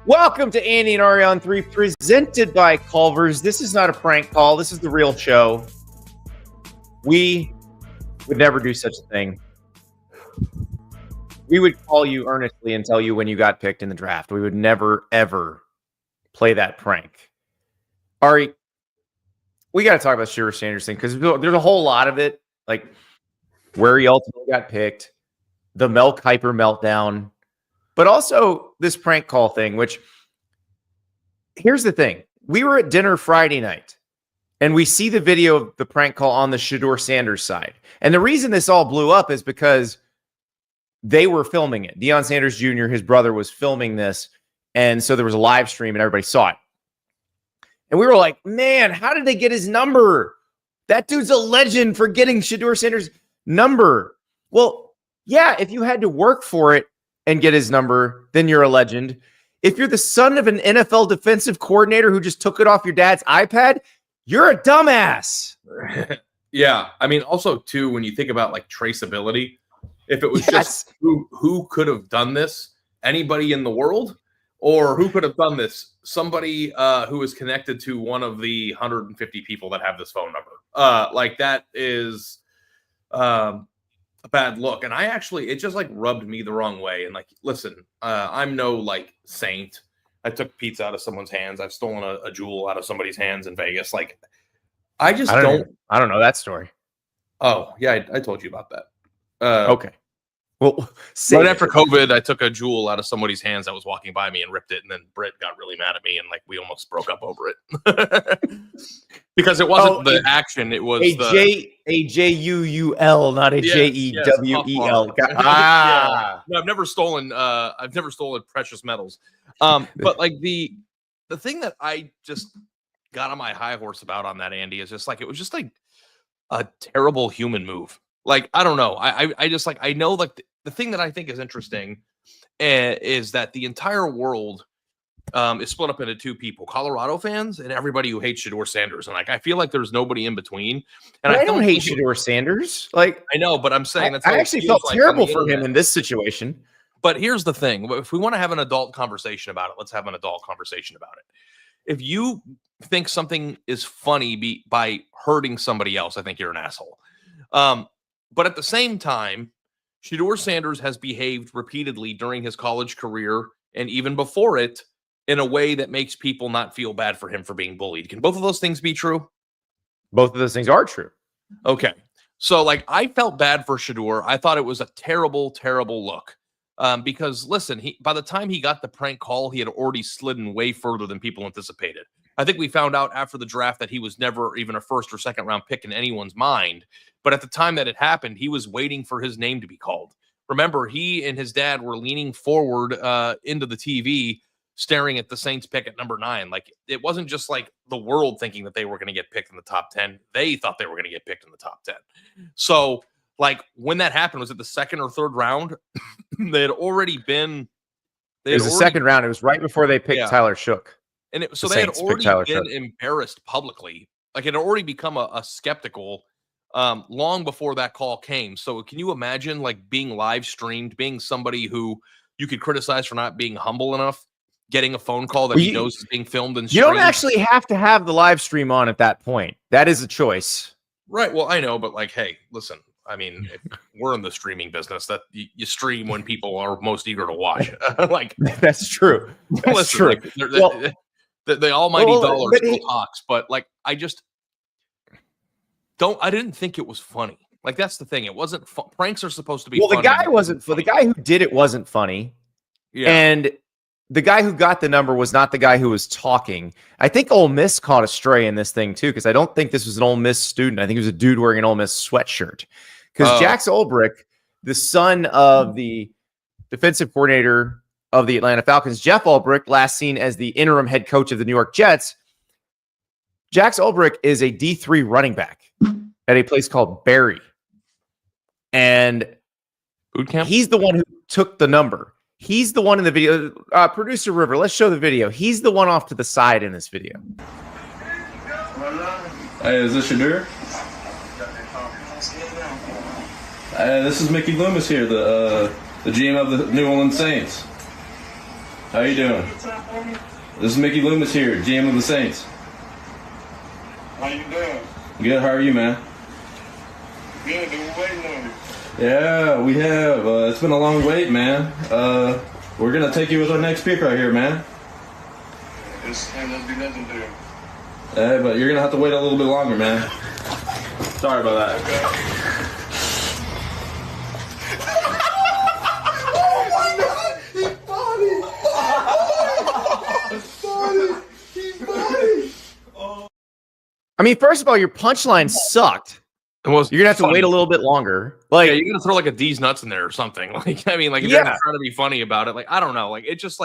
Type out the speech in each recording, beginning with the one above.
Welcome to Andy and Ari On3, presented by Culver's. This is not a prank call. This is the real show. We would never do such a thing. We would call you earnestly and tell you when you got picked in the draft. We would never, ever play that prank. Ari, we got to talk about Shedeur Sanders thing because there's a whole lot of it, like where he ultimately got picked, the Kiper meltdown, but also this prank call thing, which here's the thing. We were at dinner Friday night and we see the video of the prank call on the Shedeur Sanders side. And the reason this all blew up is because they were filming it. Deion Sanders Jr., his brother, was filming this. And so there was a live stream and everybody saw it. And we were like, man, how did they get his number? That dude's a legend for getting Shedeur Sanders' number. Well, yeah, if you had to work for it and get his number, then you're a legend. If you're the son of an NFL defensive coordinator who just took it off your dad's iPad, you're a dumbass. Yeah. I mean, also, too, when you think about like traceability, if it was just who could have done this, anybody in the world, or who could have done this, somebody who is connected to one of the 150 people that have this phone number. Like that is a bad look. And it just like rubbed me the wrong way. And like, listen, I'm no like saint. I took pizza out of someone's hands. I've stolen a jewel out of somebody's hands in Vegas. Like, I don't know that story. Oh yeah, I told you about that. Okay. Well, right after COVID, I took a jewel out of somebody's hands that was walking by me and ripped it, and then Britt got really mad at me, and like we almost broke up over it because it wasn't the action; it was a J-U-U-L, not a J-E-W-E-L. Yeah. No, I've never stolen precious metals. But like the thing that I just got on my high horse about on that, Andy, is just like it was just like a terrible human move. Like, I don't know. I just like, I know like the thing that I think is interesting is that the entire world is split up into two people, Colorado fans and everybody who hates Shedeur Sanders. And like, I feel like there's nobody in between. And I don't hate Shedeur Sanders. Like, I know, but I'm saying I actually felt terrible for him in this situation. But here's the thing. If we want to have an adult conversation about it, let's have an adult conversation about it. If you think something is funny by hurting somebody else, I think you're an asshole. But at the same time, Shedeur Sanders has behaved repeatedly during his college career and even before it in a way that makes people not feel bad for him for being bullied. Can both of those things be true? Both of those things are true. Okay. So, like, I felt bad for Shedeur. I thought it was a terrible, terrible look. Because, listen, by the time he got the prank call, he had already slidden way further than people anticipated. I think we found out after the draft that he was never even a first or second round pick in anyone's mind. But at the time that it happened, he was waiting for his name to be called. Remember, he and his dad were leaning forward into the TV, staring at the Saints pick at number 9. Like, it wasn't just like the world thinking that they were going to get picked in the top 10. They thought they were going to get picked in the top 10. So, like, when that happened, was it the second or third round? They had already been. It was the second round. It was right before they picked Tyler Shook. And so they had already been embarrassed publicly. Like, it had already become a skeptical long before that call came. So can you imagine like being live streamed, being somebody who you could criticize for not being humble enough, getting a phone call that he knows is being filmed and streamed? You don't actually have to have the live stream on at that point. That is a choice. Right. Well, I know, but like, hey, listen, I mean, we're in the streaming business that you stream when people are most eager to watch. Like, that's true. That's true. Like, the almighty dollar still talks, but like, I didn't think it was funny. Like, that's the thing. It wasn't pranks are supposed to be funny. The guy wasn't for the guy who did it wasn't funny. Yeah. And the guy who got the number was not the guy who was talking. I think Ole Miss caught a stray in this thing too, because I don't think this was an Ole Miss student. I think it was a dude wearing an Ole Miss sweatshirt. Because Jax Ulbrich, the son of the defensive coordinator of the Atlanta Falcons, Jeff Ulbrich, last seen as the interim head coach of the New York Jets. Jax Ulbrich is a D3 running back at a place called Barry. And boot camp? He's the one who took the number. He's the one in the video. Producer River, let's show the video. He's the one off to the side in this video. Hey, is this Shedeur? This is Mickey Loomis here, the GM of the New Orleans Saints. How you doing? This is Mickey Loomis here, GM of the Saints. How you doing? Good, how are you, man? Good, dude. Waiting on you. Yeah, we have. It's been a long wait, man. We're going to take you with our next pick right here, man. This ain't gonna be nothing, dude. Hey, but you're going to have to wait a little bit longer, man. Sorry about that. I mean, first of all, your punchline sucked. You're gonna have to wait a little bit longer. Like, yeah, you're gonna throw like a D's nuts in there or something. Like, I mean, like if you're trying to be funny about it, like I don't know, like it just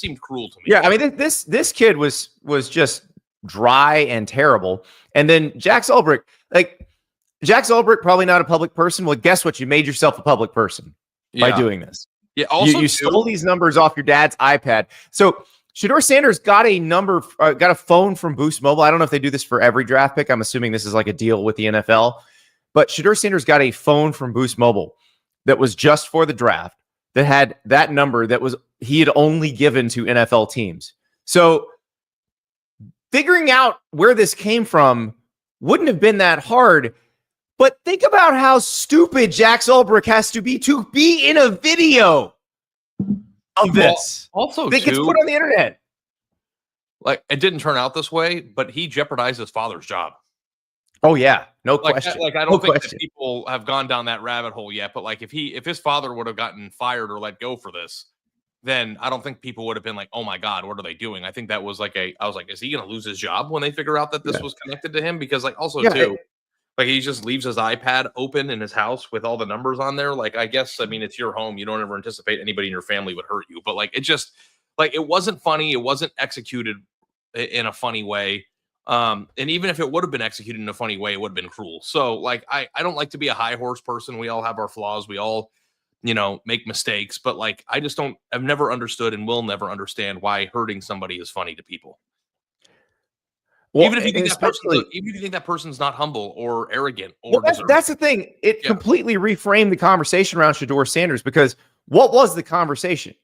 seemed cruel to me. Yeah, I mean, this kid was just dry and terrible. And then Jack Zulbrick probably not a public person. Well, guess what? You made yourself a public person by doing this. Yeah. Also, you stole these numbers off your dad's iPad. So Shedeur Sanders got a phone from Boost Mobile. I don't know if they do this for every draft pick. I'm assuming this is like a deal with the NFL. But Shedeur Sanders got a phone from Boost Mobile that was just for the draft that had that number that he had only given to NFL teams. So figuring out where this came from wouldn't have been that hard. But think about how stupid Jack Zulbrick has to be in a video of this. Well, also, it gets put on the internet. Like, it didn't turn out this way, but he jeopardized his father's job. Oh yeah, no question. Like I don't think that people have gone down that rabbit hole yet. But like, if his father would have gotten fired or let go for this, then I don't think people would have been like, "Oh my God, what are they doing?" I think that was like I was like, "Is he going to lose his job when they figure out that this was connected to him?" Because like also too. Like he just leaves his iPad open in his house with all the numbers on there. Like, I guess, I mean, it's your home. You don't ever anticipate anybody in your family would hurt you. But like, it just like, it wasn't funny. It wasn't executed in a funny way. And even if it would have been executed in a funny way, it would have been cruel. So like, I don't like to be a high horse person. We all have our flaws. We all, make mistakes. But like, I've never understood and will never understand why hurting somebody is funny to people. Well, even if you think that person's not humble or arrogant or that's the thing. It completely reframed the conversation around Shedeur Sanders, because what was the conversation?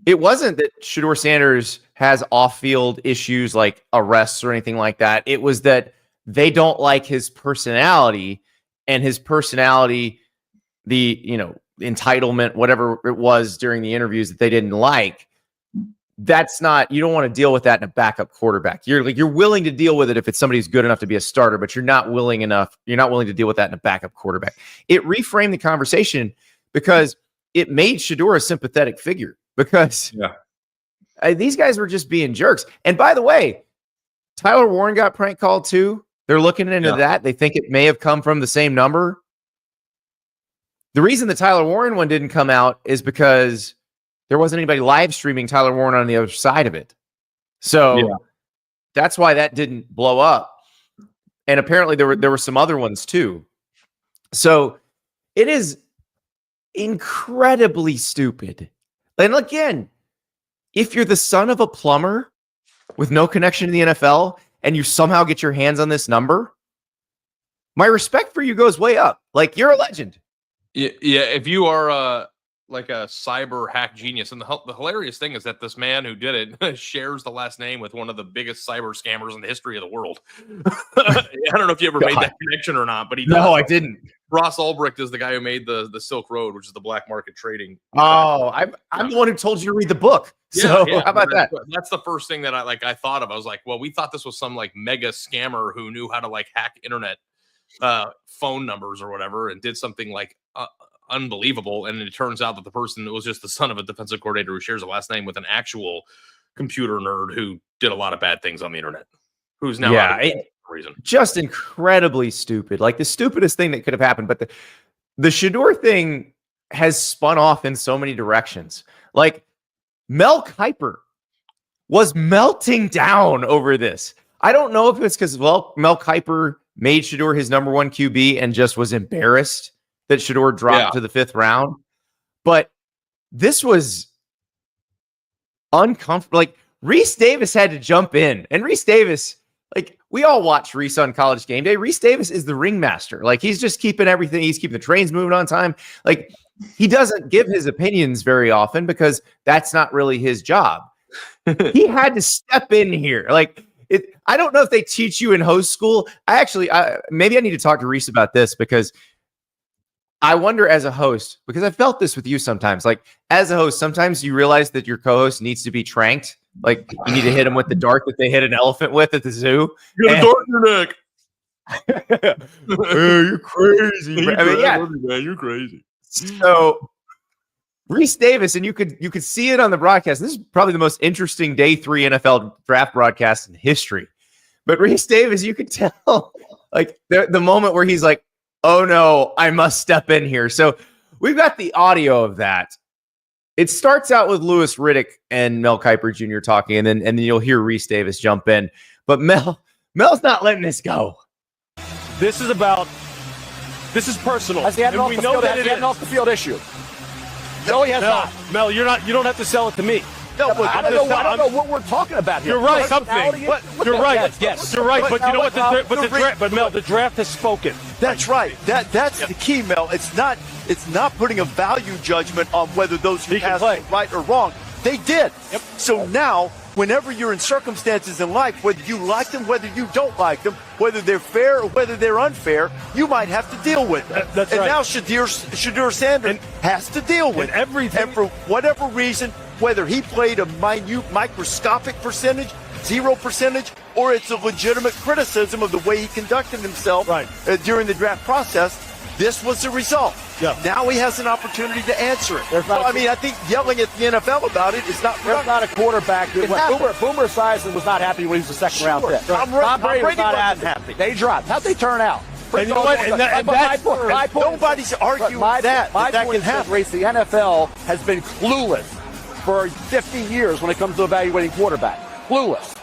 It wasn't that Shedeur Sanders has off-field issues like arrests or anything like that. It was that they don't like his personality, and his personality, the entitlement, whatever it was during the interviews that they didn't like. That's not, you don't want to deal with that in a backup quarterback. You're willing to deal with it if it's somebody who's good enough to be a starter, but you're not willing to deal with that in a backup quarterback. It reframed the conversation because it made Shedeur a sympathetic figure, because these guys were just being jerks. And by the way, Tyler Warren got prank called too. They're looking into that. They think it may have come from the same number. The reason the Tyler Warren one didn't come out is because there wasn't anybody live streaming Tyler Warren on the other side of it. So that's why that didn't blow up. And apparently there were some other ones too. So it is incredibly stupid. And again, if you're the son of a plumber with no connection to the NFL and you somehow get your hands on this number, my respect for you goes way up. Like, you're a legend. Yeah, if you are like a cyber hack genius. And the hilarious thing is that this man who did it shares the last name with one of the biggest cyber scammers in the history of the world. I don't know if you ever made that connection or not, but he does. No, I didn't. Ross Ulbricht is the guy who made the Silk Road, which is the black market trading. Oh, I'm the one who told you to read the book. So how about that? That's the first thing that I thought of. I was like, well, we thought this was some like mega scammer who knew how to like hack internet phone numbers or whatever, and did something like unbelievable. And it turns out that the person was just the son of a defensive coordinator who shares a last name with an actual computer nerd who did a lot of bad things on the internet, who's now reason. Just incredibly stupid. Like the stupidest thing that could have happened. But the Shedeur thing has spun off in so many directions. Like Mel Kiper was melting down over this. I don't know if it's because, Mel Kiper made Shedeur his number one QB and just was embarrassed that Shedeur dropped to the 5th round. But this was uncomfortable. Like, Reese Davis had to jump in. And Reese Davis, like, we all watch Reese on College Game Day. Reese Davis is the ringmaster. Like, he's just keeping everything. He's keeping the trains moving on time. Like, he doesn't give his opinions very often because that's not really his job. He had to step in here. Like, I don't know if they teach you in host school. Maybe I need to talk to Reese about this because I wonder as a host, because I felt this with you sometimes. Like, as a host, sometimes you realize that your co-host needs to be tranked. Like, you need to hit him with the dart that they hit an elephant with at the zoo. You got a dart in your neck. You're crazy. You're crazy. So Reese Davis, and you could see it on the broadcast. This is probably the most interesting day 3 NFL draft broadcast in history. But Reese Davis, you could tell like the moment where he's like, "Oh no, I must step in here." So we've got the audio of that. It starts out with Louis Riddick and Mel Kiper Jr. talking, and then you'll hear Reese Davis jump in. But Mel's not letting this go. This is personal. Has he had an off the field issue? No, he has not. Mel, you don't have to sell it to me. No, but I don't know what we're talking about here. You're right. You're right. Yes. You're right. But you know what? But Mel, the draft has spoken. That's right. That's the key, Mel. It's not putting a value judgment on whether those who passed were right or wrong. They did. Yep. So now, whenever you're in circumstances in life, whether you like them, whether you don't like them, whether they're fair or whether they're unfair, you might have to deal with them. That's and right. now Shedeur Sanders has to deal with everything. And for whatever reason, whether he played a minute, microscopic percentage, 0%, or it's a legitimate criticism of the way he conducted himself during the draft process, this was the result. Yeah. Now he has an opportunity to answer it. I think yelling at the NFL about it is not. There's not a quarterback. Boomer Esiason was not happy when he was a second-round pick. Tom Brady was not happy. They dropped. How'd they turn out? And you know what? My point nobody's arguing that can happen. Race, the NFL has been clueless for 50 years when it comes to evaluating quarterback. Clueless.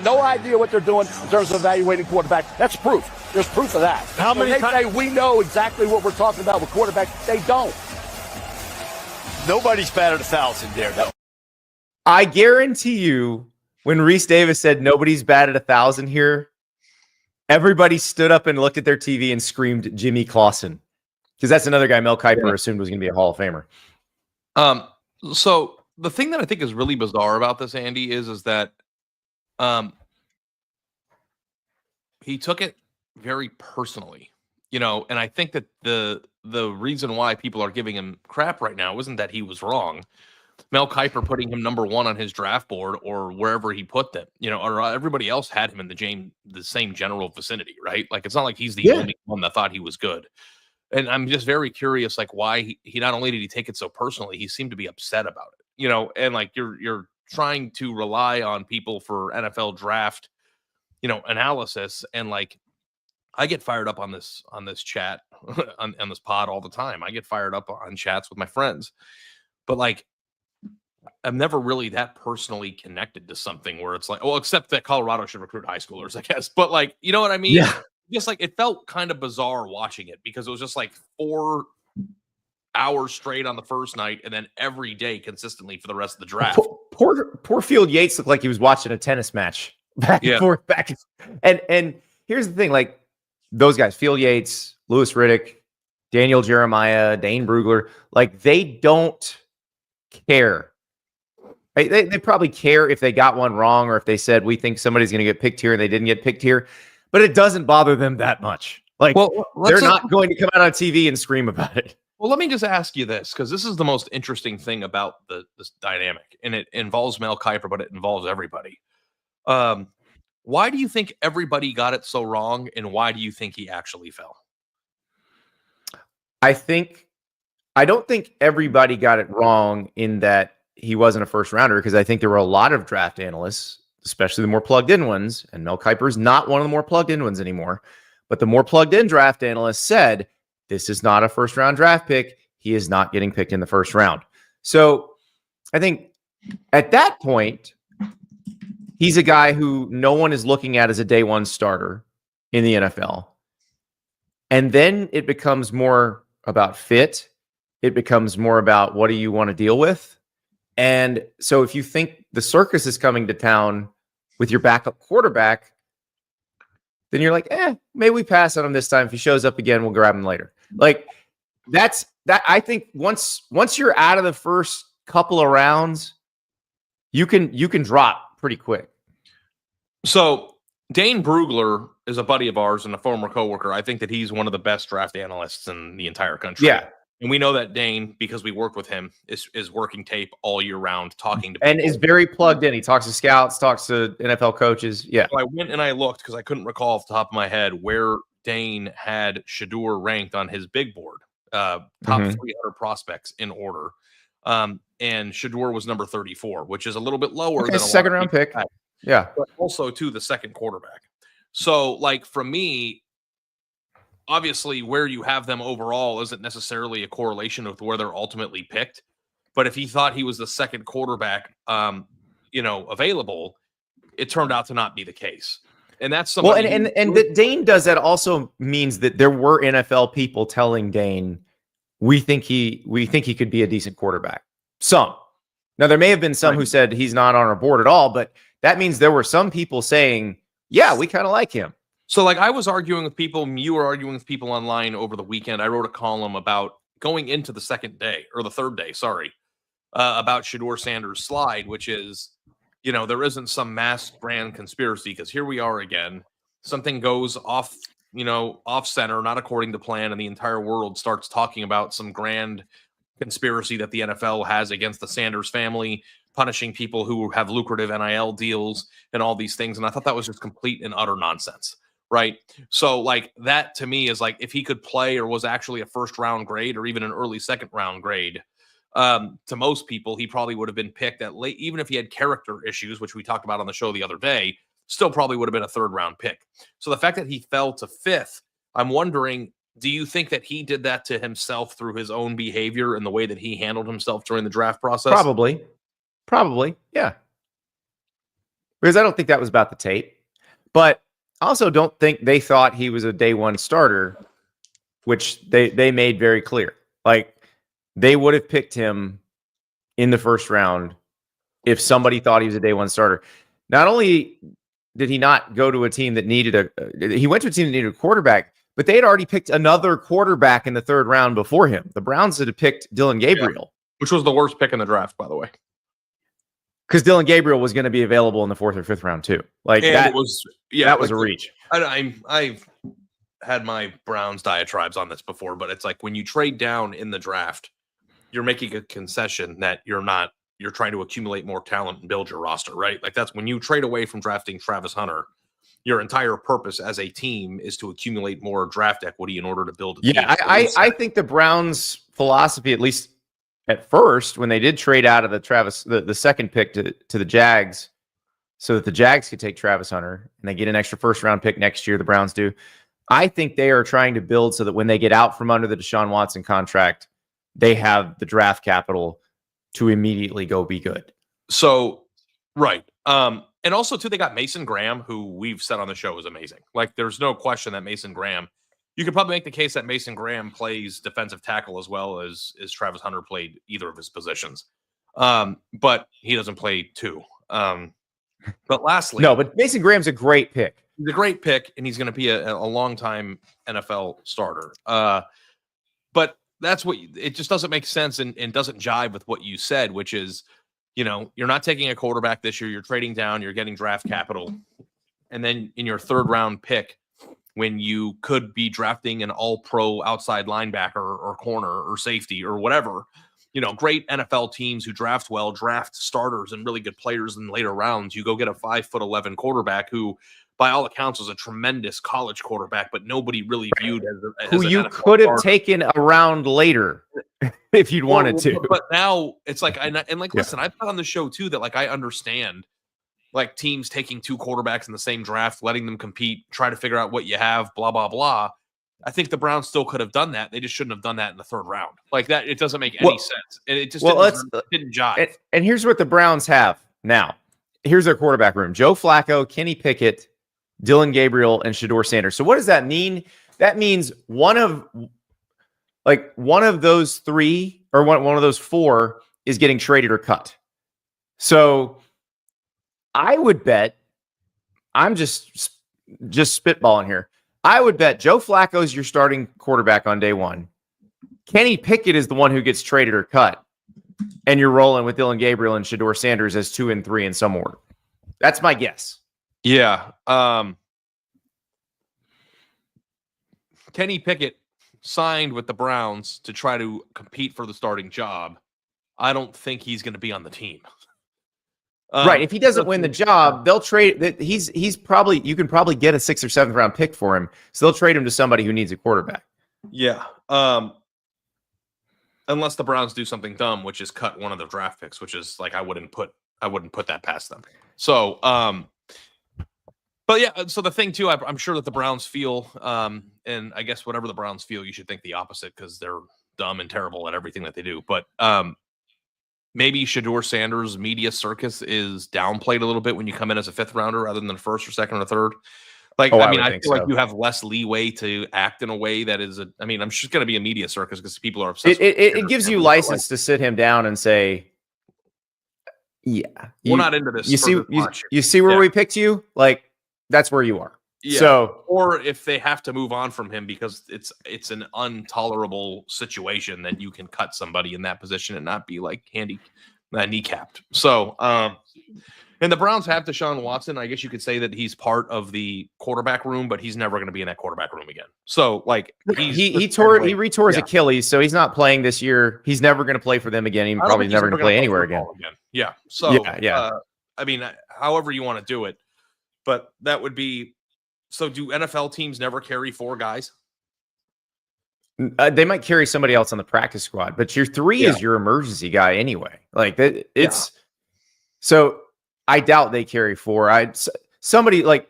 No idea what they're doing in terms of evaluating quarterback. That's proof. There's proof of that. How many times say we know exactly what we're talking about with quarterback? They don't. Nobody's batted 1,000 there, though. I guarantee you, when Reese Davis said nobody's batted 1,000 here, everybody stood up and looked at their TV and screamed Jimmy Clausen, because that's another guy Mel Kiper assumed was going to be a Hall of Famer. So the thing that I think is really bizarre about this, Andy, is that he took it very personally, and I think that the reason why people are giving him crap right now isn't that he was wrong. Mel Kiper putting him number 1 on his draft board or wherever he put them, or everybody else had him in the same general vicinity, right? Like, it's not like he's the only one that thought he was good. And I'm just very curious, like, why he not only did he take it so personally, he seemed to be upset about it, and like you're trying to rely on people for NFL draft, analysis. And like, I get fired up on this chat on this pod all the time. I get fired up on chats with my friends, but like, I'm never really that personally connected to something where it's like, well, except that Colorado should recruit high schoolers, I guess. But like, you know what I mean? Yeah. Just like, it felt kind of bizarre watching it because it was just like 4 hours straight on the first night and then every day consistently for the rest of the draft. Poor Field Yates looked like he was watching a tennis match back and forth, and here's the thing, like, those guys, Field Yates, Louis Riddick, Daniel Jeremiah, Dane Brugler, like, they don't care. Right? They probably care if they got one wrong or if they said, we think somebody's going to get picked here and they didn't get picked here, but it doesn't bother them that much. Like, they're not going to come out on TV and scream about it. Well, let me just ask you this, because this is the most interesting thing about this dynamic, and it involves Mel Kiper, but it involves everybody. Why do you think everybody got it so wrong, and why do you think he actually fell? I don't think everybody got it wrong in that he wasn't a first rounder, because I think there were a lot of draft analysts, especially the more plugged in ones, and Mel Kiper is not one of the more plugged in ones anymore, but the more plugged in draft analysts said, this is not a first round draft pick. He is not getting picked in the first round. So I think at that point, he's a guy who no one is looking at as a day 1 starter in the NFL. And then it becomes more about fit. It becomes more about what do you want to deal with? And so if you think the circus is coming to town with your backup quarterback, then you're like, maybe we pass on him this time. If he shows up again, we'll grab him later. Like, that's that I think once you're out of the first couple of rounds, you can drop pretty quick. So Dane Brugler is a buddy of ours and a former coworker. I think that he's one of the best draft analysts in the entire country. Yeah. And we know that Dane, because we worked with him, is working tape all year round, talking to people. And is very plugged in. He talks to scouts, talks to NFL coaches. Yeah. So I went and I looked because I couldn't recall off the top of my head where Dane had Shedeur ranked on his big board, top 300 prospects in order. And Shedeur was number 34, which is a little bit lower than a second round pick. Yeah. But also to the second quarterback. So like for me, obviously where you have them overall isn't necessarily a correlation with where they're ultimately picked. But if he thought he was the second quarterback, available, it turned out to not be the case. And that's somebody and that Dane does that also means that there were NFL people telling Dane, we think he could be a decent quarterback. Some. Now there may have been some who said he's not on our board at all, but that means there were some people saying, yeah, we kind of like him. So like I was arguing with people, you were arguing with people online over the weekend. I wrote a column about going into the third day, about Shedeur Sanders' slide, which is, there isn't some mass brand conspiracy because here we are again. Something goes off center, not according to plan, and the entire world starts talking about some grand conspiracy that the NFL has against the Sanders family, punishing people who have lucrative NIL deals and all these things. And I thought that was just complete and utter nonsense. Right. So like that to me is like if he could play or was actually a first round grade or even an early second round grade, to most people, he probably would have been picked at late, even if he had character issues, which we talked about on the show the other day, still probably would have been a third round pick. So the fact that he fell to fifth, I'm wondering, do you think that he did that to himself through his own behavior and the way that he handled himself during the draft process? Probably. Yeah. Because I don't think that was about the tape, but I also don't think they thought he was a day one starter, which they made very clear. Like they would have picked him in the first round if somebody thought he was a day one starter. Not only did he not go to a team that needed he went to a team that needed a quarterback, but they had already picked another quarterback in the third round before him. The Browns had picked Dylan Gabriel. Which was the worst pick in the draft, by the way. Because Dylan Gabriel was going to be available in the fourth or fifth round too. Like and that was a reach. I've had my Browns diatribes on this before, but it's like when you trade down in the draft, you're making a concession that you're trying to accumulate more talent and build your roster, right? Like that's when you trade away from drafting Travis Hunter, your entire purpose as a team is to accumulate more draft equity in order to build a team. Yeah, I think the Browns' philosophy, at least at first, when they did trade out of the second pick to the Jags, so that the Jags could take Travis Hunter and they get an extra first round pick next year, the Browns do. I think they are trying to build so that when they get out from under the Deshaun Watson contract, they have the draft capital to immediately go be good. So, right. And also, too, they got Mason Graham, who we've said on the show is amazing. Like, there's no question that Mason Graham, you could probably make the case that Mason Graham plays defensive tackle as well as Travis Hunter played either of his positions. But he doesn't play two. But lastly, no, but Mason Graham's a great pick. He's a great pick, and he's going to be a long-time NFL starter. But that's what it just doesn't make sense and doesn't jive with what you said, which is, you're not taking a quarterback this year. You're trading down. You're getting draft capital. And then in your third round pick, when you could be drafting an all-pro outside linebacker or corner or safety or whatever, great NFL teams who draft well, draft starters and really good players in later rounds. You go get a 5'11" quarterback who, by all accounts, was a tremendous college quarterback, but nobody really viewed as who you could have taken a round later if you'd wanted to. But now it's like, listen, I've thought on the show too that like I understand like teams taking two quarterbacks in the same draft, letting them compete, try to figure out what you have, blah blah blah. I think the Browns still could have done that. They just shouldn't have done that in the third round. Like that, it doesn't make any sense. And it just didn't jive. And here's what the Browns have now. Here's their quarterback room: Joe Flacco, Kenny Pickett, Dylan Gabriel, and Shedeur Sanders. So what does that mean? That means one of those three or one of those four is getting traded or cut. So I would bet, I'm just spitballing here. I would bet Joe Flacco's your starting quarterback on day one. Kenny Pickett is the one who gets traded or cut, and you're rolling with Dillon Gabriel and Shedeur Sanders as 2 and 3 in some order. That's my guess. Yeah. Kenny Pickett signed with the Browns to try to compete for the starting job. I don't think he's going to be on the team. Right. If he doesn't win the job, they'll trade. He's probably, you can probably get a 6th or 7th round pick for him. So they'll trade him to somebody who needs a quarterback. Yeah. Unless the Browns do something dumb, which is cut one of their draft picks, which is like I wouldn't put that past them. So, but yeah. So the thing too, I'm sure that the Browns feel, and I guess whatever the Browns feel, you should think the opposite because they're dumb and terrible at everything that they do. But maybe Shedeur Sanders' media circus is downplayed a little bit when you come in as a 5th rounder rather than 1st or 2nd or 3rd. Like, I feel like you have less leeway to act in a way that is I'm just going to be a media circus because people are obsessed. It gives you license to sit him down and say, yeah, we're not into this. You see where we picked you? Like, that's where you are. Yeah. So, or if they have to move on from him because it's an intolerable situation, then you can cut somebody in that position and not be like kneecapped. So, and the Browns have Deshaun Watson. I guess you could say that he's part of the quarterback room, but he's never going to be in that quarterback room again. So, like he retore his Achilles, so he's not playing this year. He's never going to play for them again. He's probably never going to play anywhere again. Yeah. So, however you want to do it, but that would be. So do NFL teams never carry 4 guys? They might carry somebody else on the practice squad, but your 3 is your emergency guy anyway. Like so I doubt they carry 4. Somebody like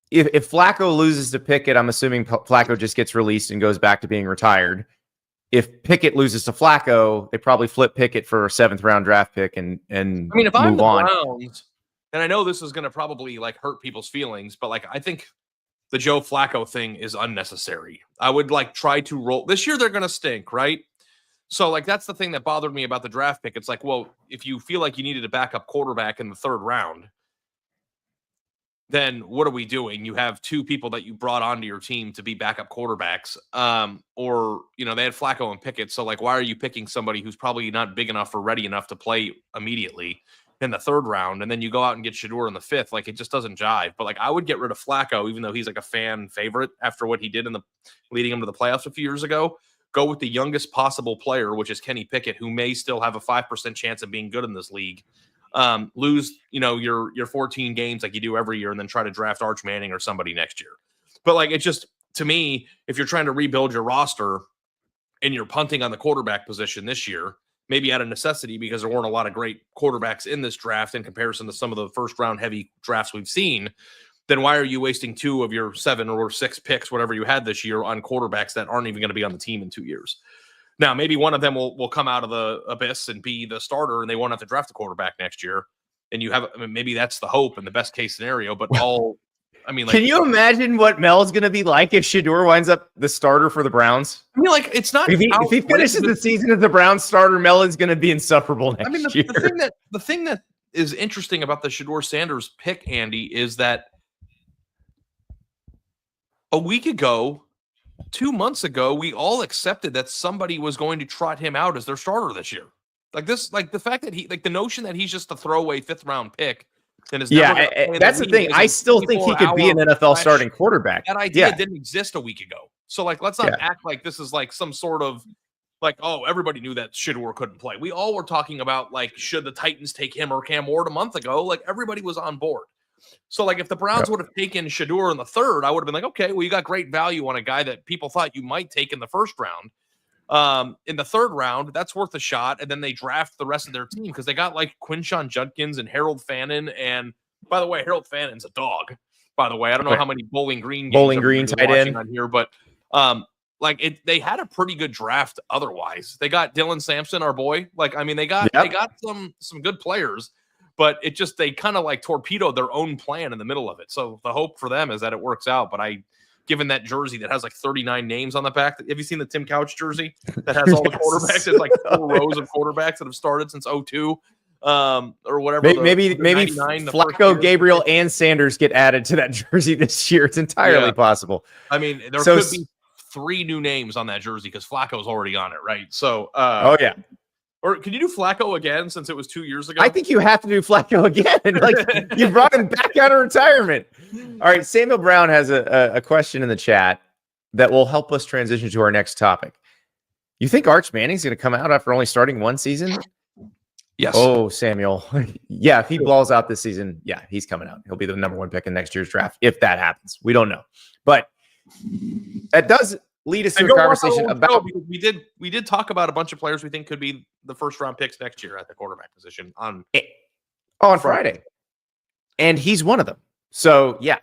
if Flacco loses to Pickett, I'm assuming Flacco just gets released and goes back to being retired. If Pickett loses to Flacco, they probably flip Pickett for a 7th round draft pick and if I'm the Browns, and I know this is going to probably like hurt people's feelings, but like I think the Joe Flacco thing is unnecessary. I would like try to roll this year. They're going to stink, right? So like that's the thing that bothered me about the draft pick. It's like, well, if you feel like you needed a backup quarterback in the 3rd round, then what are we doing? You have 2 people that you brought onto your team to be backup quarterbacks, or they had Flacco and Pickett. So like, why are you picking somebody who's probably not big enough or ready enough to play immediately in the 3rd round, and then you go out and get Shedeur in the 5th? Like, it just doesn't jive. But like, I would get rid of Flacco, even though he's like a fan favorite after what he did leading him to the playoffs a few years ago. Go with the youngest possible player, which is Kenny Pickett, who may still have a 5% chance of being good in this league. Lose, your 14 games like you do every year, and then try to draft Arch Manning or somebody next year. But like, it's just, to me, if you're trying to rebuild your roster and you're punting on the quarterback position this year, maybe out of necessity because there weren't a lot of great quarterbacks in this draft in comparison to some of the 1st round heavy drafts we've seen, then why are you wasting 2 of your 7 or 6 picks, whatever you had this year, on quarterbacks that aren't even going to be on the team in 2 years? Now, maybe one of them will come out of the abyss and be the starter, and they won't have to draft a quarterback next year. And maybe that's the hope and the best case scenario, but can you imagine what Mel's going to be like if Shedeur winds up the starter for the Browns? It's not. If he finishes the season as the Browns starter, Mel's going to be insufferable next year. The thing that is interesting about the Shedeur Sanders pick, Andy, is that a week ago, 2 months ago, we all accepted that somebody was going to trot him out as their starter this year. Like this, like the fact that the notion that he's just a throwaway 5th round pick. That's the thing. I still think he could be an NFL starting quarterback. That idea didn't exist a week ago. So like, let's not act like this is like some sort of like, oh, everybody knew that Shedeur couldn't play. We all were talking about like, should the Titans take him or Cam Ward a month ago? Like, everybody was on board. So like, if the Browns would have taken Shedeur in the 3rd, I would have been like, okay, well, you got great value on a guy that people thought you might take in the 1st round. In the 3rd round, that's worth a shot. And then they draft the rest of their team because they got like Quinshon Judkins and Harold Fannin. And by the way, Harold Fannon's a dog. By the way, I don't know how many Bowling Green tight end on here, but they had a pretty good draft. Otherwise, they got Dylan Sampson, our boy. They got some good players, but they kind of like torpedoed their own plan in the middle of it. So the hope for them is that it works out. But given that jersey that has like 39 names on the back. Have you seen the Tim Couch jersey that has all the quarterbacks? It's like 4 rows of quarterbacks that have started since 2002 or whatever. Maybe Flacco, Gabriel, and Sanders get added to that jersey this year. It's entirely possible. I mean, there could be 3 new names on that jersey because Flacco's already on it, right? So, oh yeah. Or can you do Flacco again since it was 2 years ago? I think you have to do Flacco again. Like you brought him back out of retirement. All right, Samuel Brown has a question in the chat that will help us transition to our next topic. You think Arch Manning's going to come out after only starting 1 season? Yes. Oh, Samuel. Yeah, if he balls out this season, yeah, he's coming out. He'll be the number 1 pick in next year's draft if that happens. We don't know. But that does lead us to a conversation about because we did talk about a bunch of players we think could be the first round picks next year at the quarterback position on Friday. And he's one of them. So, yeah.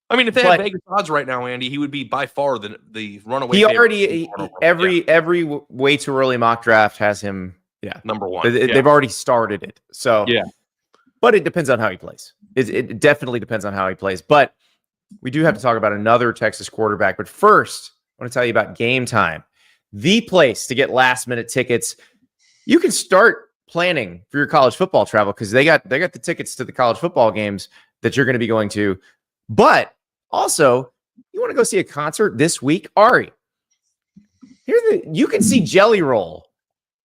I mean, if they had Vegas odds right now, Andy, he would be by far the runaway. He already every way too early mock draft has him. Yeah, number 1. They've already started it. So yeah, but it depends on how he plays. It definitely depends on how he plays. But we do have to talk about another Texas quarterback. But first, I want to tell you about Gametime, the place to get last minute tickets. You can start planning for your college football travel because they got the tickets to the college football games that you're going to be going to. But also, you want to go see a concert this week? Ari, you can see Jelly Roll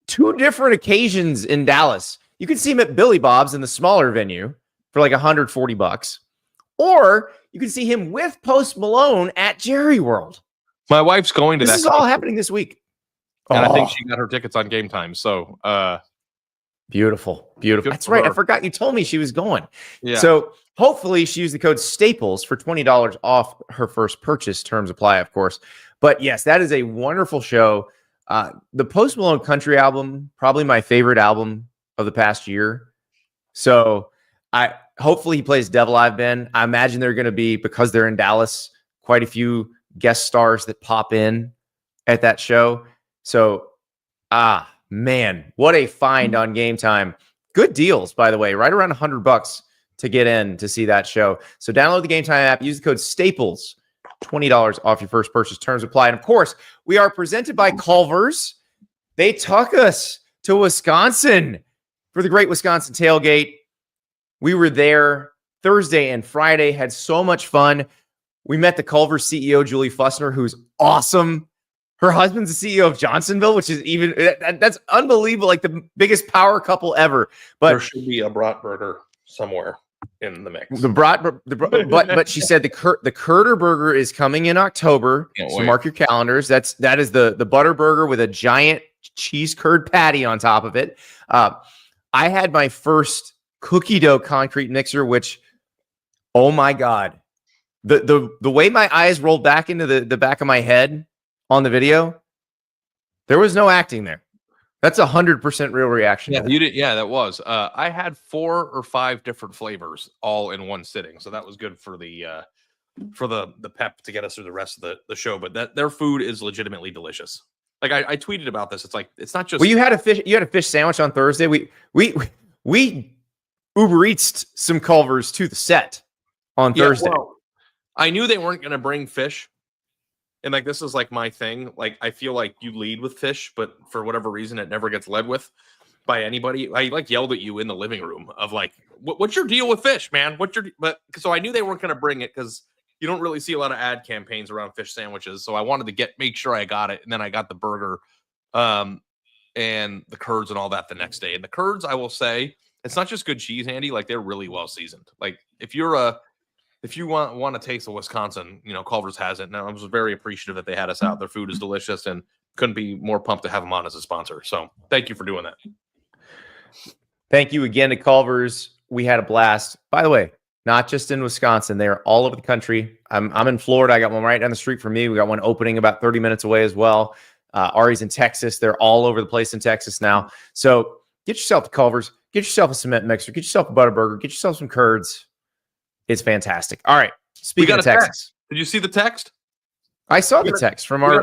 2 different occasions in Dallas. You can see him at Billy Bob's in the smaller venue for like $140, or you can see him with Post Malone at Jerry World. My wife's going to that. This is all happening this week. And I think she got her tickets on Gametime. So beautiful. That's right. I forgot you told me she was going. Yeah. So hopefully she used the code STAPLES for $20 off her first purchase. Terms apply, of course. But yes, that is a wonderful show. The Post Malone Country album, probably my favorite album of the past year. So hopefully he plays Devil I've Been. I imagine they're going to be, because they're in Dallas, quite a few guest stars that pop in at that show. So, man, what a find on Gametime. Good deals, by the way, right around $100 to get in to see that show. So download the Gametime app, use the code STAPLES, $20 off your first purchase. Terms apply. And of course, we are presented by Culver's. They took us to Wisconsin for the Great Wisconsin Tailgate. We were there Thursday and Friday, had so much fun. We met the Culver CEO, Julie Fussner, who's awesome. Her husband's the CEO of Johnsonville, which is that's unbelievable, like the biggest power couple ever. But there should be a ButterBurger somewhere in the mix. But she said the Curder burger is coming in October. So mark your calendars. That is the ButterBurger with a giant cheese curd patty on top of it. I had my first cookie dough concrete mixer, which, oh my God, the way my eyes rolled back into the back of my head on the video, there was no acting there. That's 100% real reaction. Yeah, you did. Yeah, that was. I had 4 or 5 different flavors all in one sitting, so that was good for the pep to get us through the rest of the show. But their food is legitimately delicious. Like I tweeted about this. It's like it's not just. Well, you had a fish sandwich on Thursday. We Uber Eats some Culvers to the set on Thursday. Well, I knew they weren't going to bring fish. And like, this is like my thing. Like, I feel like you lead with fish, but for whatever reason, it never gets led with by anybody. I like yelled at you in the living room of like, what's your deal with fish, man? So I knew they weren't going to bring it because you don't really see a lot of ad campaigns around fish sandwiches. So I wanted to make sure I got it. And then I got the burger, and the curds and all that the next day. And the curds, I will say, it's not just good cheese, Andy. Like, they're really well seasoned. Like, if you want to taste of Wisconsin, Culver's has it. Now, I was very appreciative that they had us out. Their food is delicious and couldn't be more pumped to have them on as a sponsor. So thank you for doing that. Thank you again to Culver's. We had a blast. By the way, not just in Wisconsin. They are all over the country. I'm in Florida. I got one right down the street from me. We got one opening about 30 minutes away as well. Ari's in Texas. They're all over the place in Texas now. So get yourself to Culver's. Get yourself a cement mixer. Get yourself a ButterBurger. Get yourself some curds. It's fantastic. All right. Speaking of Texas. Did you see the text? I saw the text from our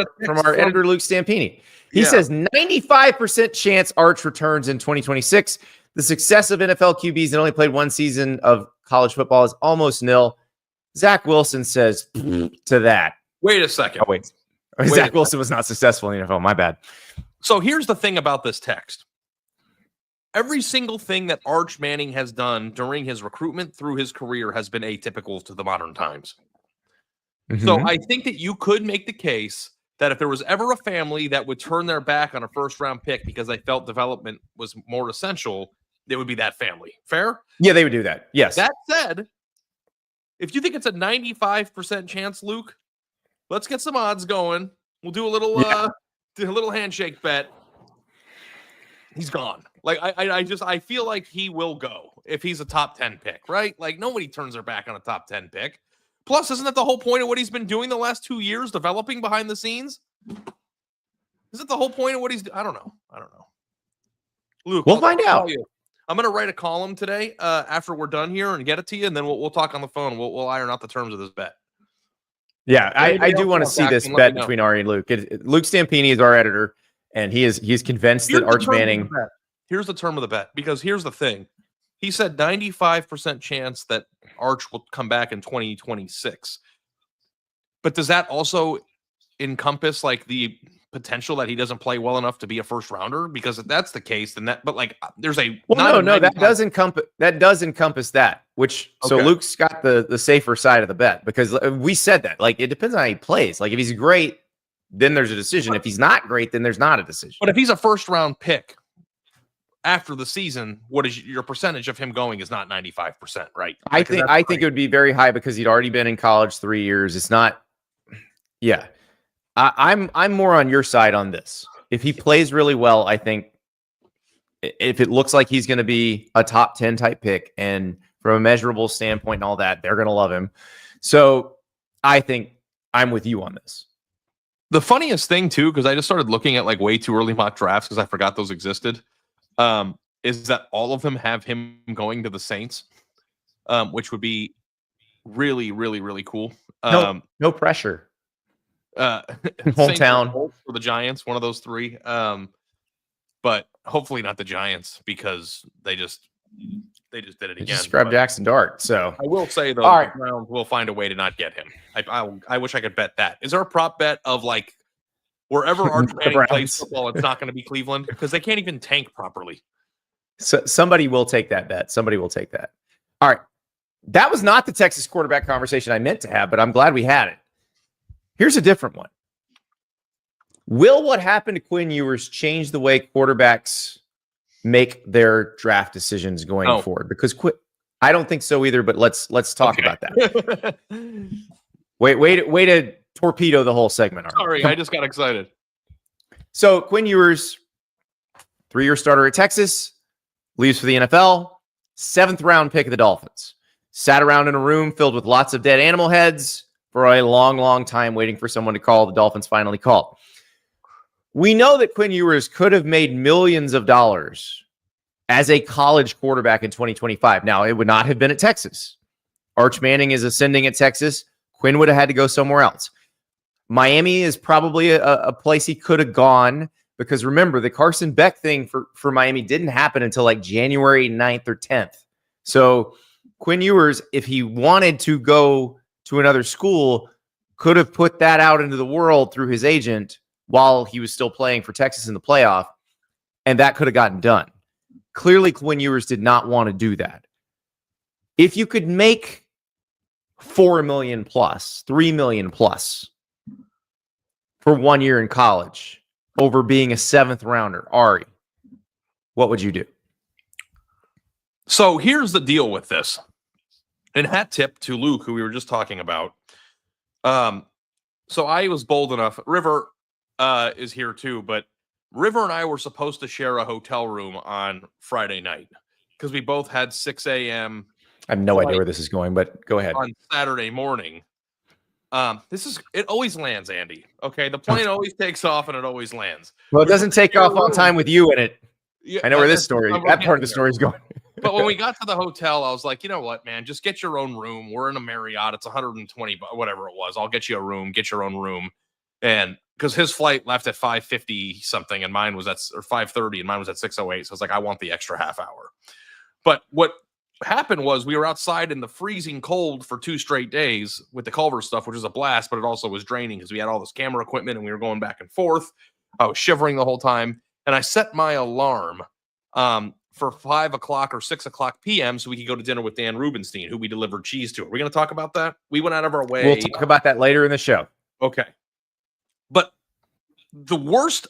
editor, Luke Stampini. He says 95% chance Arch returns in 2026. The success of NFL QBs that only played 1 season of college football is almost nil. Zach Wilson says to that. Wait a second. Oh, wait. Zach Wilson was not successful in the NFL. My bad. So here's the thing about this text. Every single thing that Arch Manning has done during his recruitment through his career has been atypical to the modern times. Mm-hmm. So I think that you could make the case that if there was ever a family that would turn their back on a first-round pick because they felt development was more essential, it would be that family. Fair? Yeah, they would do that. Yes. That said, if you think it's a 95% chance, Luke, let's get some odds going. We'll do a little handshake bet. He's gone. Like I feel like he will go if he's a top 10 pick, right? Like nobody turns their back on a top 10 pick. Plus, isn't that the whole point of what he's been doing the last 2 years, developing behind the scenes? Is it the whole point of what he's doing? I don't know. Luke, we'll find out. I'm going to write a column today after we're done here and get it to you, and then we'll talk on the phone. We'll iron out the terms of this bet. Yeah, I do want to see this bet between Ari and Luke. Luke Stampini is our editor, and he's convinced that Arch Manning. Here's the term of the bet, because here's the thing. He said 95% chance that Arch will come back in 2026. But does that also encompass like the potential that he doesn't play well enough to be a first rounder? Because if that's the case, then that, but like there's a that does encompass that, which so Luke's got the safer side of the bet, because we said that like it depends on how he plays. Like if he's great, then there's a decision. If he's not great, then there's not a decision. But if he's a first round pick after the season, what is your percentage of him going is not 95%, right? I think it would be very high because he'd already been in college 3 years. It's not. Yeah, I'm more on your side on this. If he plays really well, I think if it looks like he's going to be a top 10 type pick, and from a measurable standpoint and all that, they're going to love him. So I think I'm with you on this. The funniest thing too, because I just started looking at like way too early mock drafts because I forgot those existed. Is that all of them have him going to the Saints, which would be really, really, really cool. No pressure. Hometown for the Giants, one of those three. But hopefully not the Giants, because they just did it again. Just scrub Jackson Dart. So I will say though, the Browns will find a way to not get him. I wish I could bet that. Is there a prop bet of like wherever Arch Manning plays football, it's not going to be Cleveland, because they can't even tank properly? So somebody will take that bet. Somebody will take that. All right. That was not the Texas quarterback conversation I meant to have, but I'm glad we had it. Here's a different one. Will what happened to Quinn Ewers change the way quarterbacks make their draft decisions going forward? Because I don't think so either, but let's talk about that. Way to torpedo the whole segment. Sorry, I just got excited. So Quinn Ewers, 3-year starter at Texas, leaves for the NFL, 7th round pick of the Dolphins. Sat around in a room filled with lots of dead animal heads for a long, long time waiting for someone to call. The Dolphins finally called. We know that Quinn Ewers could have made millions of dollars as a college quarterback in 2025. Now, it would not have been at Texas. Arch Manning is ascending at Texas. Quinn would have had to go somewhere else. Miami is probably a place he could have gone, because remember, the Carson Beck thing for Miami didn't happen until like January 9th or 10th. So Quinn Ewers, if he wanted to go to another school, could have put that out into the world through his agent while he was still playing for Texas in the playoff, and that could have gotten done. Clearly, Quinn Ewers did not want to do that. If you could make $4 million plus, $3 million plus for 1 year in college over being a 7th rounder, Ari, what would you do? So here's the deal with this. And hat tip to Luke, who we were just talking about. So I was bold enough. River is here too, but River and I were supposed to share a hotel room on Friday night because we both had 6 a.m. I have no idea where this is going, but go ahead. On Saturday morning. It always lands, Andy. Okay, the plane always takes off and it always lands. Well, it doesn't take off on time with you in it. Yeah, I know where this story, that part of the story is going. But when we got to the hotel, I was like, you know what, man, just get your own room. We're in a Marriott. It's 120, whatever it was. I'll get you a room, get your own room. And because his flight left at 5:50 something and mine was at, or 5:30 and mine was at 6:08. So I was like, I want the extra half hour. But what happened was we were outside in the freezing cold for 2 straight days with the Culver stuff, which was a blast, but it also was draining because we had all this camera equipment and we were going back and forth. I was shivering the whole time. And I set my alarm for 5 o'clock or 6 o'clock p.m. so we could go to dinner with Dan Rubenstein, who we delivered cheese to. Are we going to talk about that? We went out of our way. We'll talk about that later in the show. Okay. But the worst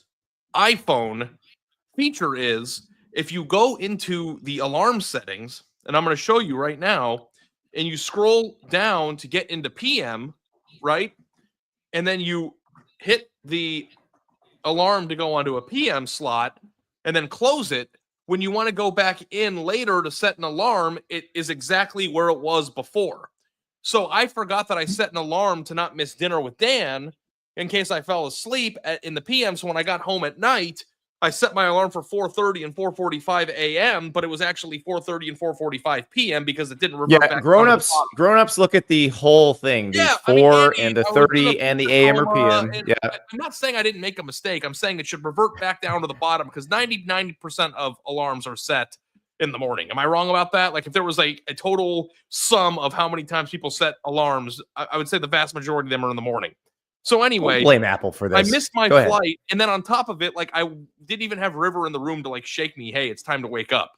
iPhone feature is if you go into the alarm settings, and I'm going to show you right now, and you scroll down to get into PM, right? And then you hit the alarm to go onto a PM slot and then close it. When you want to go back in later to set an alarm, it is exactly where it was before. So I forgot that I set an alarm to not miss dinner with Dan in case I fell asleep in the PM. So when I got home at night, I set my alarm for 4:30 and 4:45 a.m., but it was actually 4:30 and 4:45 p.m. because it didn't revert back. Grown-ups look at the whole thing, the 4 and the 30 and the AM or PM. Yeah. I'm not saying I didn't make a mistake. I'm saying it should revert back down to the bottom because 90% of alarms are set in the morning. Am I wrong about that? Like if there was a total sum of how many times people set alarms, I would say the vast majority of them are in the morning. So anyway, don't blame Apple for this. I missed my flight, and then on top of it, like I didn't even have River in the room to like shake me. Hey, it's time to wake up.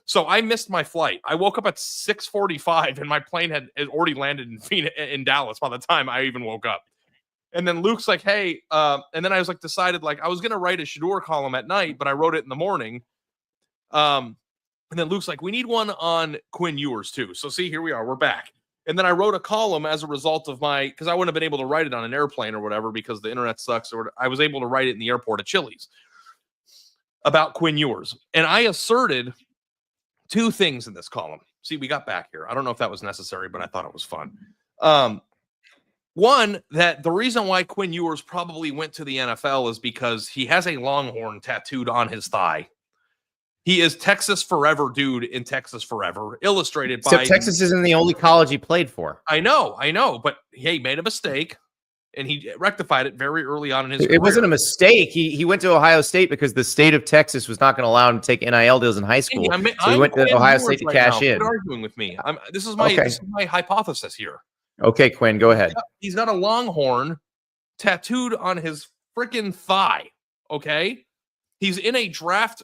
So I missed my flight. I woke up at 6:45, and my plane had already landed in Dallas by the time I even woke up. And then Luke's like, "Hey," and then I was like, decided like I was gonna write a Shedeur column at night, but I wrote it in the morning. And then Luke's like, "We need one on Quinn Ewers too." So see, here we are. We're back. And then I wrote a column as a result of because I wouldn't have been able to write it on an airplane or whatever because the internet sucks. Or I was able to write it in the airport at Chili's about Quinn Ewers. And I asserted two things in this column. See, we got back here. I don't know if that was necessary, but I thought it was fun. One, that the reason why Quinn Ewers probably went to the NFL is because he has a Longhorn tattooed on his thigh. He is Texas Forever dude in Texas Forever, illustrated by... Except Texas isn't the only college he played for. I know, but he made a mistake, and he rectified it very early on in his career. It wasn't a mistake. He went to Ohio State because the state of Texas was not going to allow him to take NIL deals in high school. So he went to Ohio State to cash in. Quit arguing with me. This is my hypothesis here. Okay, Quinn, go ahead. He's got a Longhorn tattooed on his freaking thigh, okay? He's in a draft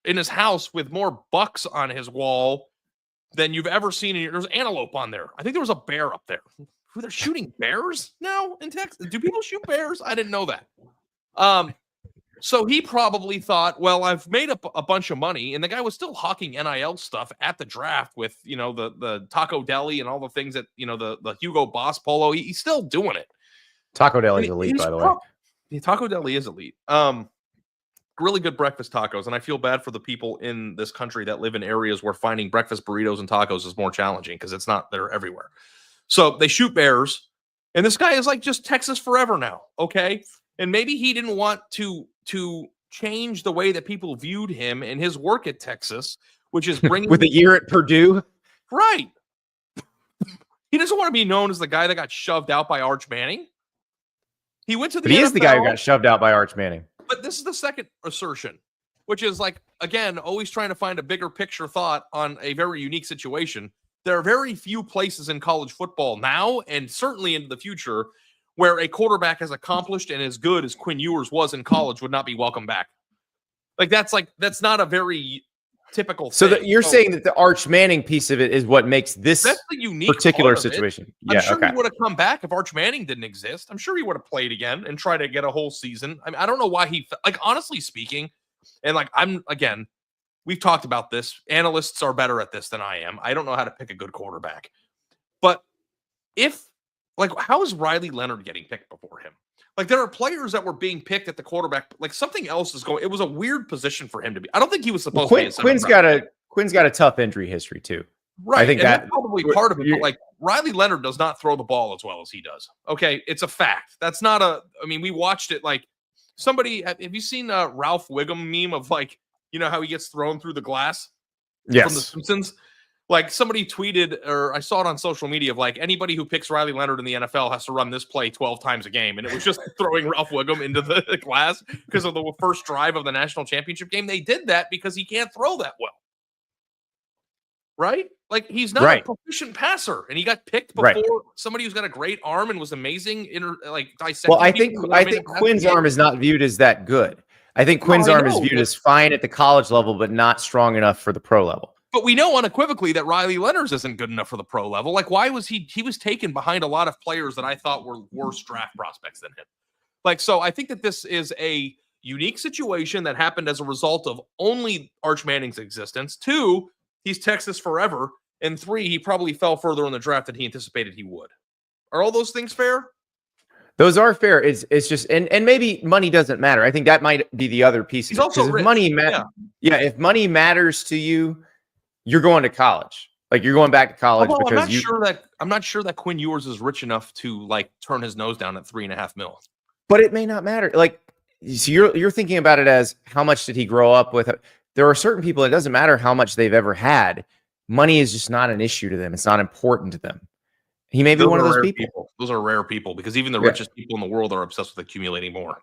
in his house with more bucks on his wall than you've ever seen. There's antelope on there. I think there was a bear up there. They're shooting bears now in Texas. Do people shoot bears? I didn't know that. So he probably thought, well, I've made up a bunch of money, and the guy was still hawking NIL stuff at the draft with, the Taco Deli and all the things that, the Hugo Boss polo. He's still doing it. Taco Deli is elite, by the way. Taco Deli is elite. Really good breakfast tacos, and I feel bad for the people in this country that live in areas where finding breakfast burritos and tacos is more challenging because it's not there everywhere. So they shoot bears, and this guy is like just Texas Forever now, okay? And maybe he didn't want to change the way that people viewed him and his work at Texas, which is bringing with a year at Purdue, right? He doesn't want to be known as the guy that got shoved out by Arch Manning. He went to the. But he is the guy who got shoved out by Arch Manning. But this is the second assertion, which is like, again, always trying to find a bigger picture thought on a very unique situation. There are very few places in college football now, and certainly into the future, where a quarterback as accomplished and as good as Quinn Ewers was in college would not be welcome back. That's not a very typical thing. So you're saying that the Arch Manning piece of it is what makes this that's the unique particular situation. I'm sure he would have come back if Arch Manning didn't exist. I'm sure he would have played again and tried to get a whole season. I mean, I don't know why honestly speaking, and we've talked about this. Analysts are better at this than I am. I don't know how to pick a good quarterback. But how is Riley Leonard getting picked before him? Like, there are players that were being picked at the quarterback. Like, something else is going. It was a weird position for him to be. I don't think he was supposed to be. Quinn's got a tough injury history too. Right. I think that's probably part of it. But like, Riley Leonard does not throw the ball as well as he does. Okay, it's a fact. That's not a. I mean, we watched it. Like, somebody. Have you seen Ralph Wiggum meme of how he gets thrown through the glass? Yes. From The Simpsons. Like, somebody tweeted, or I saw it on social media, of anybody who picks Riley Leonard in the NFL has to run this play 12 times a game. And it was just throwing Ralph Wiggum into the glass because of the first drive of the national championship game. They did that because he can't throw that well. Right? Like, he's not a proficient passer. And he got picked before somebody who's got a great arm and was amazing dissecting. Well, I think Quinn's arm is not viewed as that good. I think Quinn's arm is viewed as fine at the college level, but not strong enough for the pro level. But we know unequivocally that Riley Leonard isn't good enough for the pro level. Like, why was he was taken behind a lot of players that I thought were worse draft prospects than him. Like, so I think that this is a unique situation that happened as a result of only Arch Manning's existence. 2, he's Texas forever. And 3, he probably fell further in the draft than he anticipated he would. Are all those things fair? Those are fair. It's just and maybe money doesn't matter. I think that might be the other piece. He's also rich. If money if money matters to you, you're going to college. Like you're going back to college because I'm not sure that Quinn Ewers is rich enough to like turn his nose down at $3.5 million. But it may not matter. Like, so you're thinking about it as how much did he grow up with? There are certain people, it doesn't matter how much they've ever had. Money is just not an issue to them. It's not important to them. He may be one of those people. Those are rare people because even the richest people in the world are obsessed with accumulating more.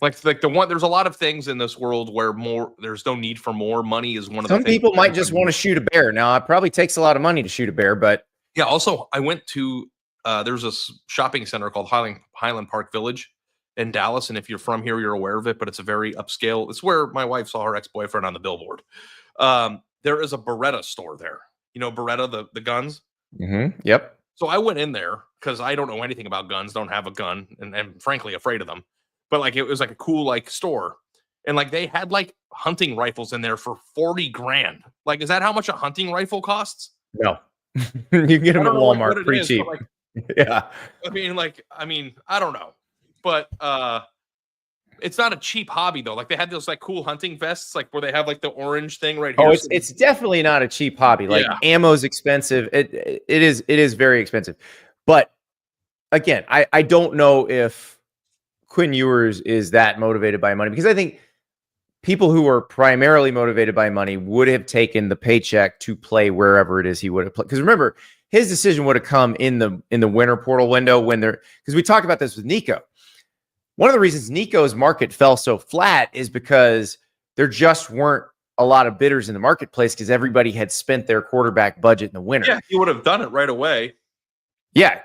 Like there's a lot of things in this world where there's no need for more. Money is one of the things. Some people might just want to shoot a bear. Now, it probably takes a lot of money to shoot a bear, but yeah. Also, I went to there's a shopping center called Highland Park Village in Dallas, and if you're from here, you're aware of it. But it's a very upscale. It's where my wife saw her ex-boyfriend on the billboard. There is a Beretta store there. You know Beretta, the guns. Mm-hmm. Yep. So I went in there because I don't know anything about guns, don't have a gun, and frankly afraid of them. But like it was like a cool like store, and like they had like hunting rifles in there for $40,000. Like, is that how much a hunting rifle costs? No, you can get them at Walmart pretty cheap. Like, yeah, I mean, I don't know, but it's not a cheap hobby though. Like they had those like cool hunting vests, like where they have like the orange thing right here. Oh, it's definitely not a cheap hobby. Like ammo's expensive. It is very expensive. But again, I don't know if Quinn Ewers is that motivated by money, because I think people who are primarily motivated by money would have taken the paycheck to play wherever it is he would have played. Because remember, his decision would have come in the winter portal window because we talked about this with Nico. One of the reasons Nico's market fell so flat is because there just weren't a lot of bidders in the marketplace because everybody had spent their quarterback budget in the winter. Yeah, he would have done it right away. Yeah,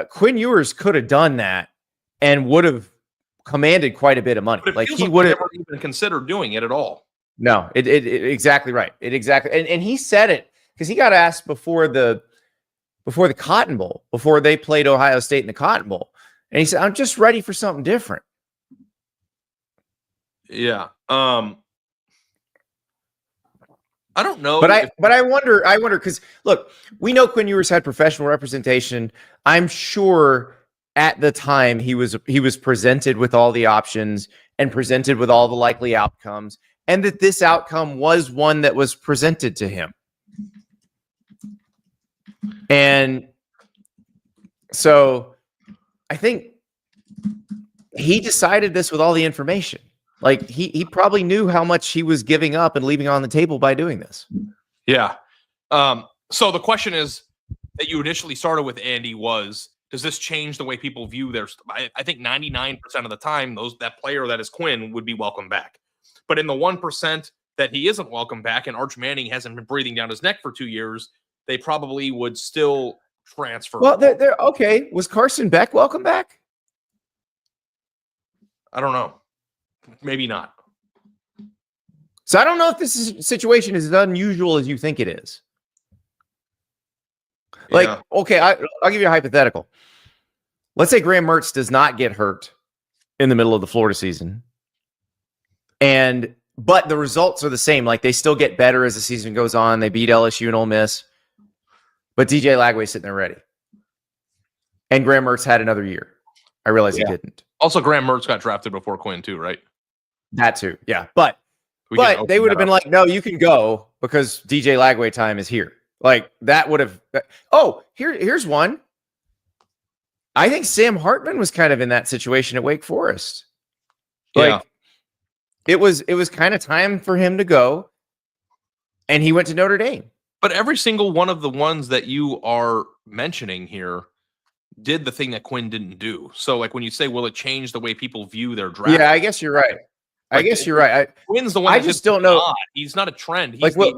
Quinn Ewers could have done that and would have commanded quite a bit of money. Like he would have never even considered doing it at all. No, it exactly right. And he said it because he got asked before the Cotton Bowl, before they played Ohio State in the Cotton Bowl. And he said, I'm just ready for something different. Yeah. I don't know. But I wonder, because look, we know Quinn Ewers had professional representation. I'm sure at the time he was presented with all the options and presented with all the likely outcomes, and that this outcome was one that was presented to him. And so I think he decided this with all the information. Like he probably knew how much he was giving up and leaving on the table by doing this. Yeah. So the question is that you initially started with, Andy, was, does this change the way people view their? I think 99% of the time, that player that is Quinn would be welcome back. But in the 1% that he isn't welcome back, and Arch Manning hasn't been breathing down his neck for 2 years, they probably would still transfer. Well, they're okay. Was Carson Beck welcome back? I don't know. Maybe not. So I don't know if this situation is as unusual as you think it is. Like, okay, I'll give you a hypothetical. Let's say Graham Mertz does not get hurt in the middle of the Florida season, but the results are the same. Like, they still get better as the season goes on. They beat LSU and Ole Miss, but DJ Lagway's sitting there ready. And Graham Mertz had another year. I realize he didn't. Also, Graham Mertz got drafted before Quinn too, right? That too, yeah. But they would have been like, no, you can go because DJ Lagway time is here. Like, that would have. Oh, here's one. I think Sam Hartman was kind of in that situation at Wake Forest. Like, it was kind of time for him to go, and he went to Notre Dame. But every single one of the ones that you are mentioning here did the thing that Quinn didn't do. So, like, when you say, will it change the way people view their draft? Yeah, I guess you're right. Quinn's the one. I just don't know. He's not a trend. He's like,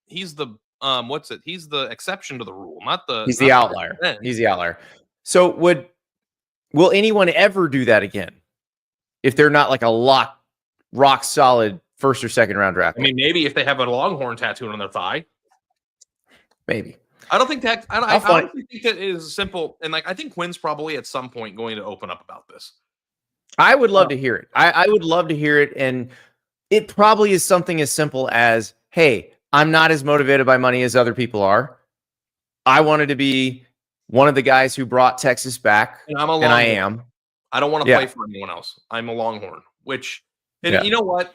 he's the what's it? He's the exception to the rule, not the. He's the outlier. He's the outlier. So will anyone ever do that again if they're not like a rock solid first or second round draft? I mean, maybe if they have a Longhorn tattoo on their thigh. Maybe. I don't think that. I don't think that it is simple. And like, I think Quinn's probably at some point going to open up about this. I would love to hear it. I would love to hear it. And it probably is something as simple as, hey, I'm not as motivated by money as other people are. I wanted to be one of the guys who brought Texas back, and I am. I don't want to play for anyone else. I'm a Longhorn, you know what?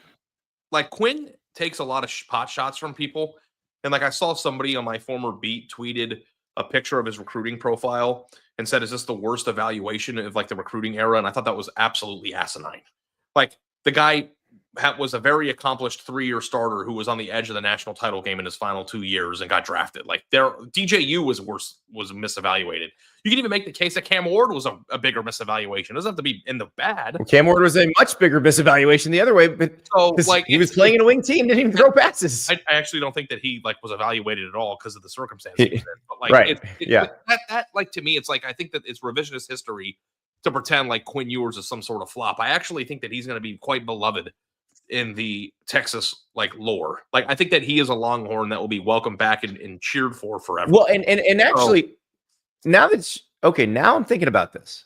Like, Quinn takes a lot of pot shots from people. And like, I saw somebody on my former beat tweeted a picture of his recruiting profile and said, is this the worst evaluation of like the recruiting era? And I thought that was absolutely asinine. Like, the guy was a very accomplished 3-year starter who was on the edge of the national title game in his final 2 years and got drafted. Like, DJU was misevaluated. You can even make the case that Cam Ward was a bigger misevaluation. It doesn't have to be in the bad. Well, Cam Ward was a much bigger misevaluation the other way, but he was playing in a wing team, didn't even throw passes. I actually don't think that he was evaluated at all because of the circumstances. But that to me, it's like, I think that it's revisionist history to pretend like Quinn Ewers is some sort of flop. I actually think that he's going to be quite beloved in the Texas lore. Like, I think that he is a Longhorn that will be welcomed back and cheered for forever. Well, and actually, now I'm thinking about this.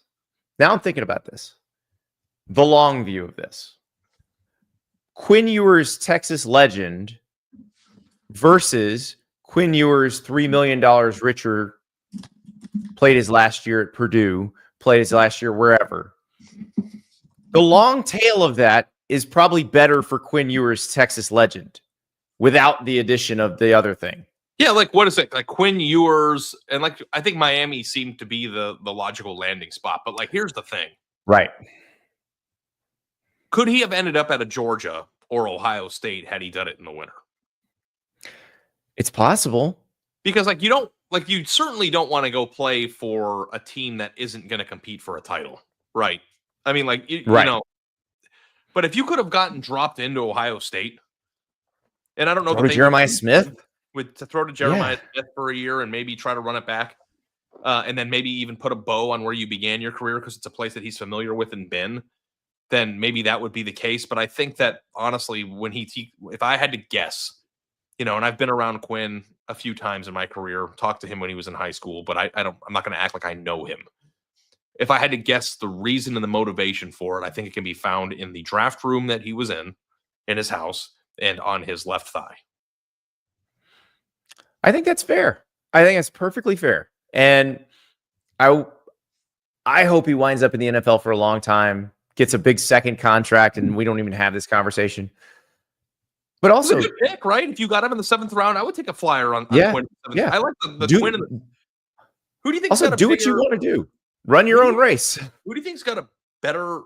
The long view of this. Quinn Ewers, Texas legend, versus Quinn Ewers, $3 million richer, played his last year at Purdue, played his last year wherever. The long tail of that is probably better for Quinn Ewers, Texas legend, without the addition of the other thing. Yeah, like, what is it? Like, Quinn Ewers, and like, I think Miami seemed to be the logical landing spot. But like, here's the thing. Right. Could he have ended up at a Georgia or Ohio State had he done it in the winter? It's possible. Because you certainly don't want to go play for a team that isn't going to compete for a title. Right. I mean, like, you know, but if you could have gotten dropped into Ohio State, and I don't know, or Jeremiah Smith, to throw to Jeremiah Smith for a year and maybe try to run it back, and then maybe even put a bow on where you began your career because it's a place that he's familiar with and been, then maybe that would be the case. But I think that honestly, when if I had to guess, and I've been around Quinn a few times in my career, talked to him when he was in high school, but I'm not going to act like I know him. If I had to guess the reason and the motivation for it, I think it can be found in the draft room that he was in his house, and on his left thigh. I think that's fair. I think that's perfectly fair. And I hope he winds up in the NFL for a long time, gets a big second contract, and we don't even have this conversation. But also, it's a good pick, right? If you got him in the 7th round, I would take a flyer on Quinn. Yeah. I like the Quinn. Who do you think? Also, do what you want to do. Run your own race. Who do you think's got a better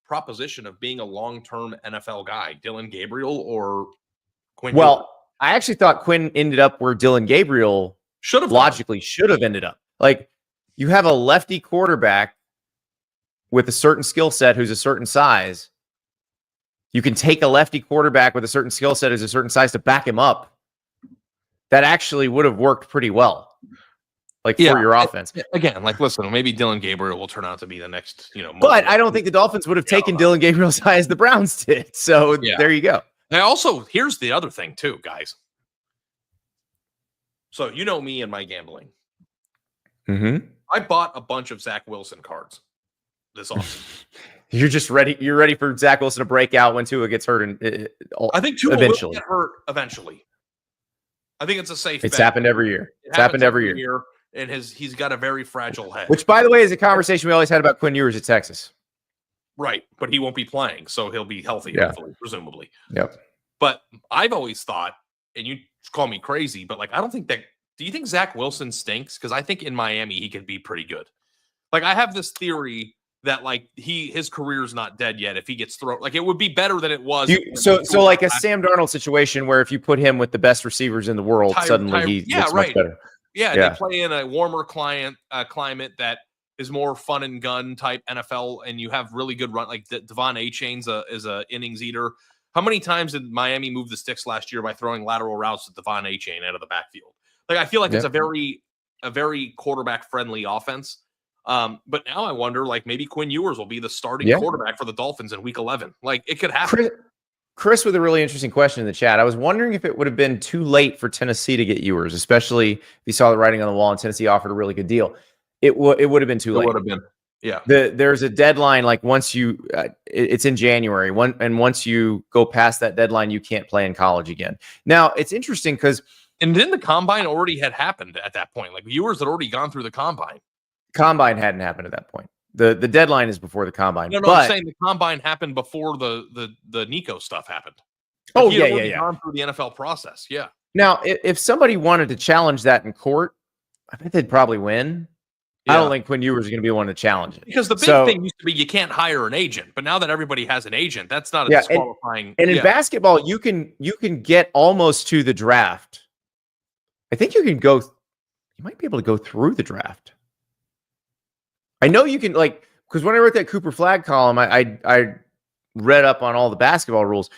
proposition of being a long-term NFL guy, Dillon Gabriel or Quinn? Well, I actually thought Quinn ended up where Dillon Gabriel should have ended up. Like, you have a lefty quarterback with a certain skill set who's a certain size. You can take a lefty quarterback with a certain skill set who's a certain size to back him up. That actually would have worked pretty well. For your offense. Again, listen, maybe Dillon Gabriel will turn out to be the next, But I don't think the Dolphins would have taken Dillon Gabriel as high as the Browns did. So there you go. And also, here's the other thing too, guys. So me and my gambling. Mm-hmm. I bought a bunch of Zach Wilson cards this offseason. You're just ready. You're ready for Zach Wilson to break out when Tua gets hurt. I think Tua will get hurt eventually. I think it's a safe bet. Happened every year. It's happened every year. And he's got a very fragile head. Which, by the way, is a conversation we always had about Quinn Ewers at Texas. Right, but he won't be playing, so he'll be healthy, hopefully, presumably. Yep. But I've always thought, and you call me crazy, but I don't think that. Do you think Zach Wilson stinks? Because I think in Miami he could be pretty good. I have this theory that his career's not dead yet if he gets thrown. It would be better than it was. So like a Sam Darnold situation where if you put him with the best receivers in the world, suddenly he looks much better. Yeah, they play in a warmer climate that is more fun and gun type NFL, and you have really good run. Like Devon Achane's is a innings eater. How many times did Miami move the sticks last year by throwing lateral routes to Devon Achane out of the backfield? I feel like it's a very quarterback friendly offense. But now I wonder, maybe Quinn Ewers will be the starting quarterback for the Dolphins in Week 11. It could happen. Chris with a really interesting question in the chat. I was wondering if it would have been too late for Tennessee to get Ewers, especially if you saw the writing on the wall and Tennessee offered a really good deal. It would have been too late. It would have been. Yeah. There's a deadline. Like once you, it's in January. Once you go past that deadline, you can't play in college again. Now it's interesting because. And then the combine already had happened at that point. Like viewers had already gone through the combine. Combine hadn't happened at that point. The deadline is before the combine. No, I'm saying the combine happened before the Nico stuff happened. Like yeah. Gone through the NFL process. Yeah. Now, if somebody wanted to challenge that in court, I bet they'd probably win. Yeah. I don't think Quinn Ewers is going to be one to challenge it. Because the big thing used to be you can't hire an agent, but now that everybody has an agent, that's not a disqualifying. And in basketball, you can get almost to the draft. I think you might be able to go through the draft. I know you can, because when I wrote that Cooper Flag column, I read up on all the basketball rules.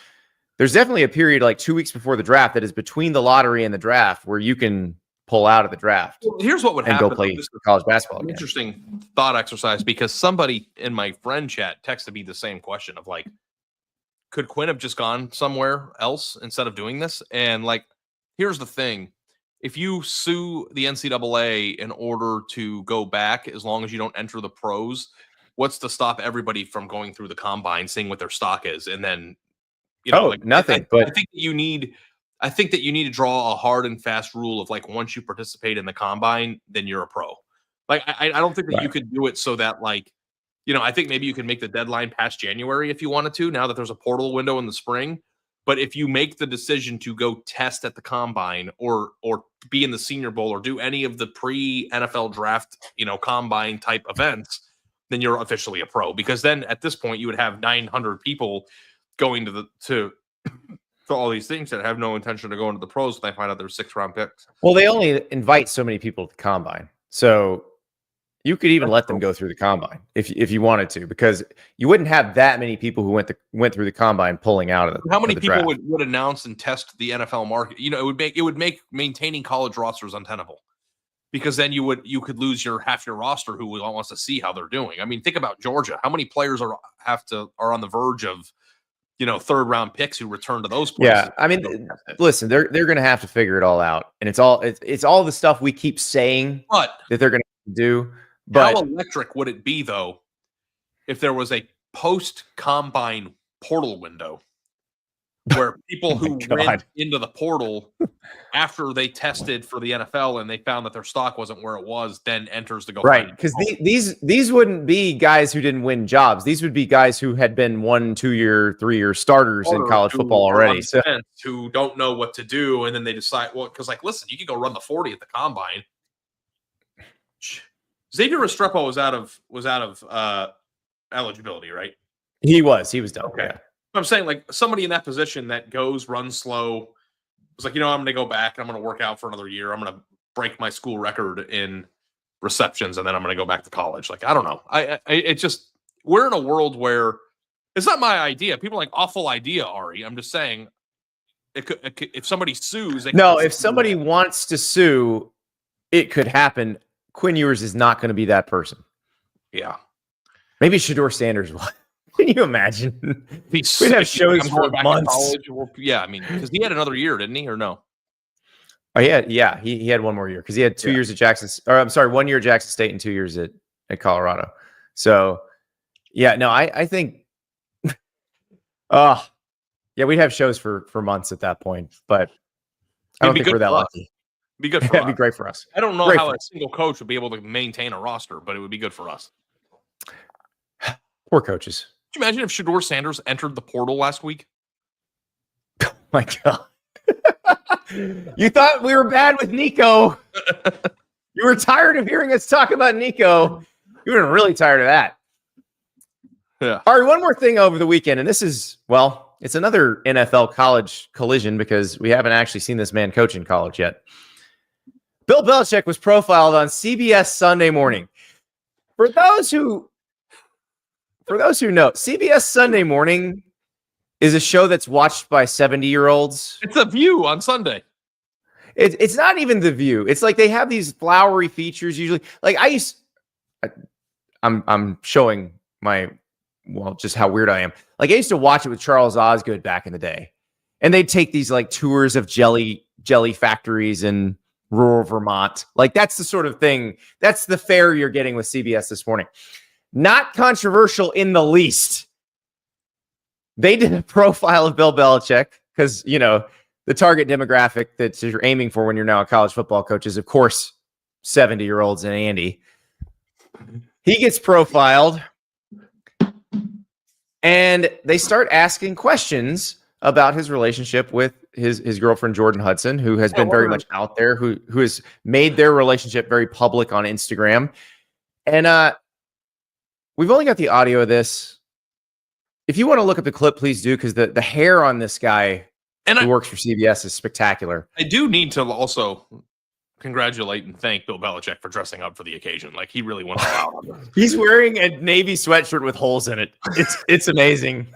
There's definitely a period like 2 weeks before the draft that is between the lottery and the draft where you can pull out of the draft. Well, here's what would happen. Go play college basketball. Interesting thought exercise, because somebody in my friend chat texted me the same question of could Quinn have just gone somewhere else instead of doing this? And here's the thing. If you sue the NCAA in order to go back, as long as you don't enter the pros, what's to stop everybody from going through the combine, seeing what their stock is, and then nothing. I think that you need to draw a hard and fast rule of once you participate in the combine, then you're a pro. I don't think that you could do it so that I think maybe you can make the deadline past January if you wanted to. Now that there's a portal window in the spring. But if you make the decision to go test at the combine or be in the Senior Bowl or do any of the pre-NFL draft, combine type events, then you're officially a pro. Because then at this point you would have 900 people going to all these things that have no intention to go into the pros when they find out there's 6-round picks. Well, they only invite so many people to the combine, so you could even let them go through the combine if you wanted to, because you wouldn't have that many people who went through the combine pulling out of it. How many people would announce and test the NFL market? It would make maintaining college rosters untenable, because then you could lose half your roster who wants to see how they're doing. I mean, think about Georgia. How many players are on the verge of 3rd round picks who return to those places? Yeah, I mean, listen, they're going to have to figure it all out, and it's all the stuff we keep saying that they're going to do. But how electric would it be, though, if there was a post-combine portal window where people who went into the portal after they tested for the NFL and they found that their stock wasn't where it was, then enters the go. Right, because these wouldn't be guys who didn't win jobs. These would be guys who had been 1, 2 year, 3 year starters in college football already. So who don't know what to do, and then they decide, because listen, you can go run the 40 at the combine. Xavier Restrepo was out of eligibility, right? He was done. Okay. Yeah. I'm saying somebody in that position that runs slow was I'm going to go back. I'm going to work out for another year. I'm going to break my school record in receptions, and then I'm going to go back to college. I don't know. We're in a world where it's not my idea. People are awful idea, Ari. I'm just saying if somebody sues. If somebody wants to sue, it could happen. Quinn Ewers is not going to be that person. Yeah. Maybe Shedeur Sanders will. Can you imagine? We'd have shows for months. Yeah, I mean, because he had another year, didn't he, or no? Oh, he had one more year because he had 2 years at Jackson. Or I'm sorry, 1 year at Jackson State and 2 years at Colorado. So, yeah, no, I think, we'd have shows for months at that point. But I don't think we're that lucky. Be good for us. That'd be great for us. I don't know how a single coach would be able to maintain a roster, but it would be good for us. Poor coaches. Could you imagine if Shedeur Sanders entered the portal last week? Oh my God. You thought we were bad with Nico. You were tired of hearing us talk about Nico. You were really tired of that. Yeah. All right, one more thing over the weekend, and this is, it's another NFL college collision because we haven't actually seen this man coach in college yet. Bill Belichick was profiled on CBS Sunday Morning. For those who know, CBS Sunday Morning is a show that's watched by 70-year-olds. It's a View on Sunday. It's not even The View. It's they have these flowery features usually. I'm showing just how weird I am. I used to watch it with Charles Osgood back in the day, and they'd take these tours of jelly factories in rural Vermont. That's the sort of thing. That's the fare you're getting with CBS this morning. Not controversial in the least. They did a profile of Bill Belichick because, the target demographic that you're aiming for when you're now a college football coach is, of course, 70-year-olds and Andy. He gets profiled, and they start asking questions about his relationship with his girlfriend, Jordan Hudson, who has been very much out there, who has made their relationship very public on Instagram. And we've only got the audio of this. If you want to look at the clip, please do, because the hair on this guy who works for CBS is spectacular. I do need to also congratulate and thank Bill Belichick for dressing up for the occasion. Like, he really went all out. He's wearing a navy sweatshirt with holes in it. It's amazing.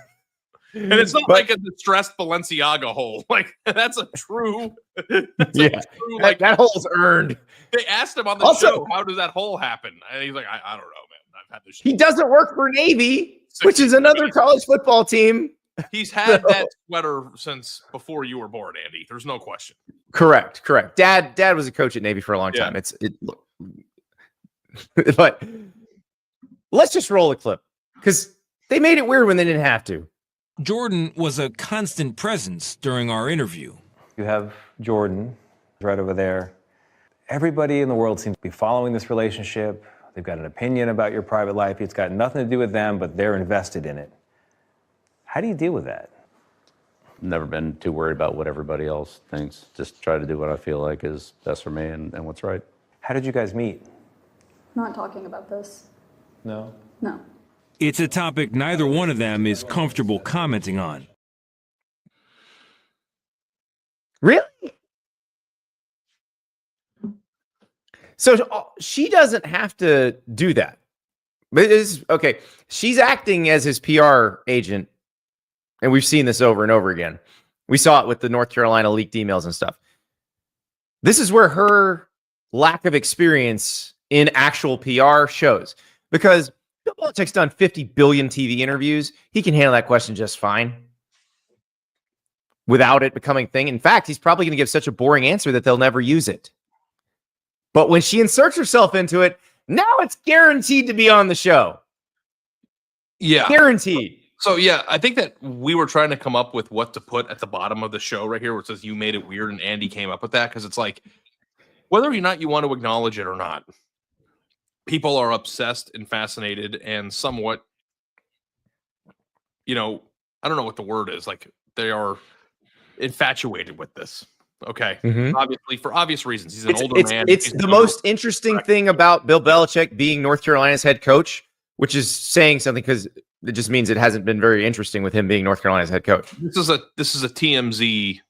And it's not like a distressed Balenciaga hole. Like, that's a true. Like, that hole's earned. They asked him on the show, how does that hole happen? And he's like, I don't know, man. I've had this. He doesn't work for Navy, which is another college football team. He's had that sweater since before you were born, Andy. There's no question. Correct. Dad was a coach at Navy for a long time. But let's just roll the clip because they made it weird when they didn't have to. Jordan was a constant presence during our interview. You have Jordan right over there. Everybody in the world seems to be following this relationship. They've got an opinion about your private life. It's got nothing to do with them, but they're invested in it. How do you deal with that? Never been too worried about what everybody else thinks. Just try to do what I feel like is best for me and what's right. How did you guys meet? Not talking about this. No? No. It's a topic neither one of them is comfortable commenting on. Really? So she doesn't have to do that. But okay. She's acting as his PR agent, and we've seen this over and over again. We saw it with the North Carolina leaked emails and stuff. This is where her lack of experience in actual PR shows, because Bill Belichick's done 50 billion TV interviews. He can handle that question just fine without it becoming a thing. In fact, he's probably going to give such a boring answer that they'll never use it. But when she inserts herself into it, now it's guaranteed to be on the show. Yeah. Guaranteed. So, yeah, I think that we were trying to come up with what to put at the bottom of the show right here, where it says you made it weird, and Andy came up with that, because it's like, whether or not you want to acknowledge it or not, people are obsessed and fascinated and somewhat, I don't know what the word is. Like, they are infatuated with this. Okay. Mm-hmm. Obviously, for obvious reasons. He's an older man. It's the most interesting thing about Bill Belichick being North Carolina's head coach, which is saying something, because it just means it hasn't been very interesting with him being North Carolina's head coach. This is a TMZ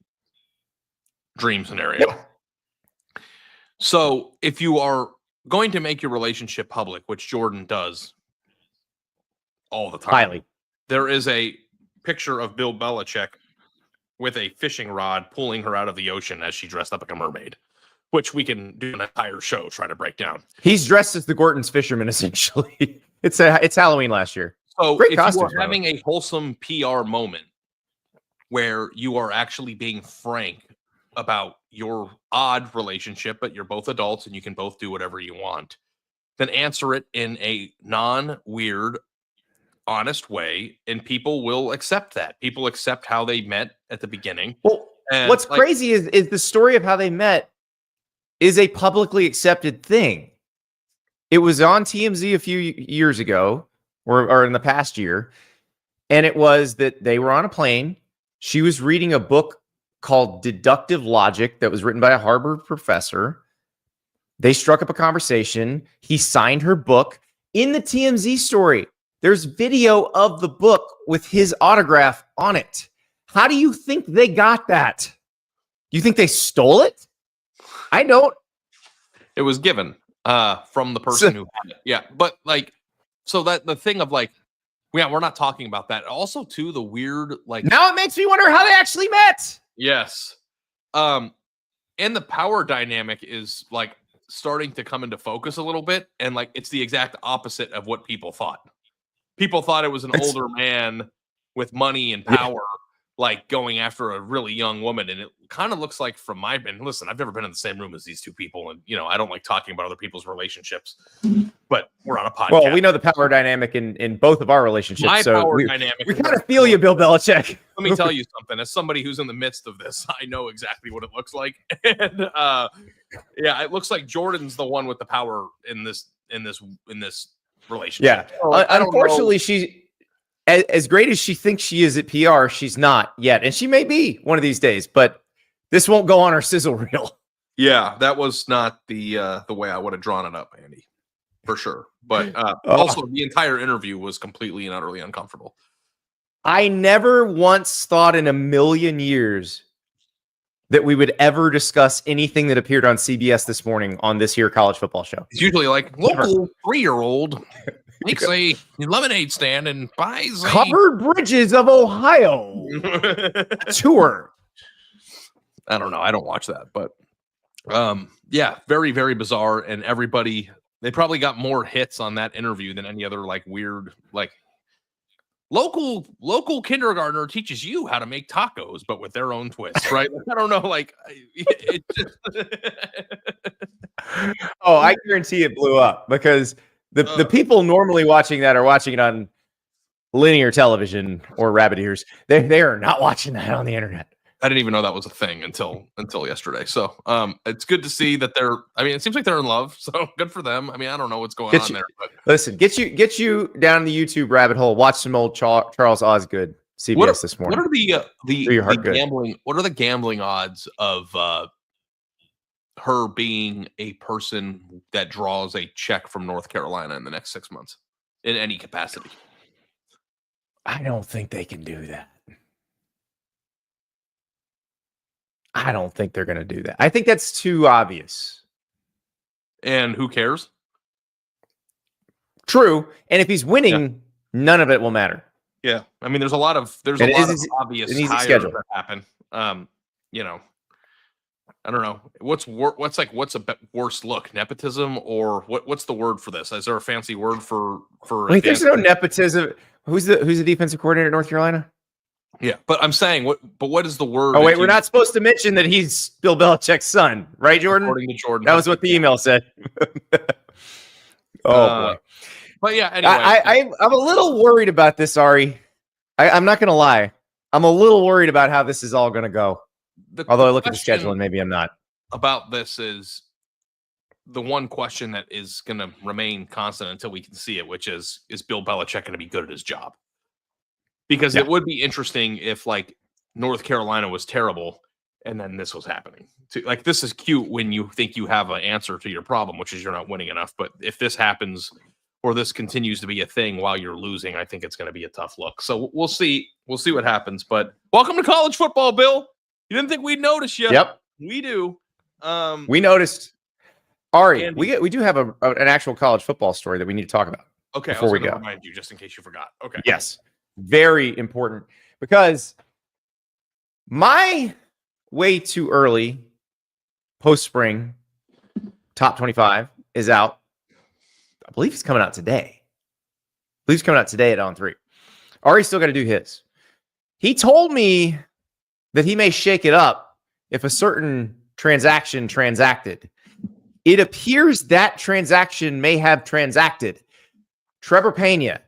dream scenario. Yeah. So if you are going to make your relationship public, which Jordan does all the time, highly, there is a picture of Bill Belichick with a fishing rod pulling her out of the ocean as she dressed up like a mermaid, which we can do an entire show trying to break down. He's dressed as the Gorton's fisherman, essentially. It's Halloween last year. So great if costumes, you are having a wholesome PR moment where you are actually being frank about your odd relationship, but you're both adults and you can both do whatever you want, then answer it in a non-weird, honest way, and people will accept that. People accept how they met at the beginning. Well, what's crazy is the story of how they met is a publicly accepted thing. It was on TMZ a few years ago, or in the past year, and it was that they were on a plane. She was reading a book called Deductive Logic that was written by a Harvard professor. They struck up a conversation. He signed her book. In the TMZ story, there's video of the book with his autograph on it. How do you think they got that? Do you think they stole it? I don't. It was given from the person who had it. Yeah, but so that the thing of we're not talking about that. Also, too, the weird now it makes me wonder how they actually met. Yes. And the power dynamic is starting to come into focus a little bit. And it's the exact opposite of what people thought. People thought it was an older man with money and power like going after a really young woman. And it kind of looks like from my end, listen, I've never been in the same room as these two people. And, I don't like talking about other people's relationships, but we're on a podcast. Well, we know the power dynamic in both of our relationships. My so power we dynamic. We kind of feel you, Bill Belichick. Let me tell you something. As somebody who's in the midst of this, I know exactly what it looks like. And yeah, it looks like Jordan's the one with the power in this relationship. Yeah. So, unfortunately, she as great as she thinks she is at PR, she's not yet. And she may be one of these days, but this won't go on our sizzle reel. Yeah, that was not the way I would have drawn it up, Andy, for sure. But also, the entire interview was completely and utterly uncomfortable. I never once thought in a million years that we would ever discuss anything that appeared on CBS this morning on this here college football show. It's usually like local 3-year-old makes a lemonade stand and buys Covered Bridges of Ohio tour. I don't know. I don't watch that, but yeah, very, very bizarre. And they probably got more hits on that interview than any other like weird, like local kindergartner teaches you how to make tacos, but with their own twist, right? Like, I don't know. Like it just Oh, I guarantee it blew up because the people normally watching that are watching it on linear television or rabbit ears. They are not watching that on the internet. I didn't even know that was a thing until yesterday. So it's good to see that it seems like they're in love. So good for them. I mean, I don't know what's going on there. But listen, get you down the YouTube rabbit hole. Watch some old Charles Osgood CBS this morning. What are the gambling? What are the gambling odds of her being a person that draws a check from North Carolina in the next 6 months in any capacity? I don't think they can do that. I don't think they're going to do that. I think that's too obvious. And who cares? True. And if he's winning, none of it will matter. Yeah. I mean, there's a lot of obvious hires that happen. I don't know. What's a worse look? Nepotism or what's the word for this? Is there a fancy word for Wait, there's no nepotism. Who's the defensive coordinator at North Carolina? Yeah, but I'm saying what is the word? Oh wait, we're not supposed to mention that he's Bill Belichick's son, right, Jordan? According to Jordan, that was what the email said. Boy. But yeah, anyway, I'm a little worried about this, Ari. I'm not going to lie. I'm a little worried about how this is all going to go. Although I look at the schedule and maybe I'm not. About this is the one question that is going to remain constant until we can see it, which is Bill Belichick going to be good at his job? Because it would be interesting if like North Carolina was terrible and then this was happening. Like this is cute when you think you have an answer to your problem, which is you're not winning enough. But if this happens or this continues to be a thing while you're losing, I think it's going to be a tough look. So we'll see. We'll see what happens. But welcome to college football, Bill. You didn't think we'd notice you? Yep, we do. We noticed. Ari, Andy, we do have an actual college football story that we need to talk about. Okay, before we go, remind you just in case you forgot. Okay. Yes. Very important because my way too early post-spring top 25 is out. I believe it's coming out today. At On3. Ari's still got to do his. He told me that he may shake it up if a certain transaction transacted. It appears that transaction may have transacted. Trebor Pena,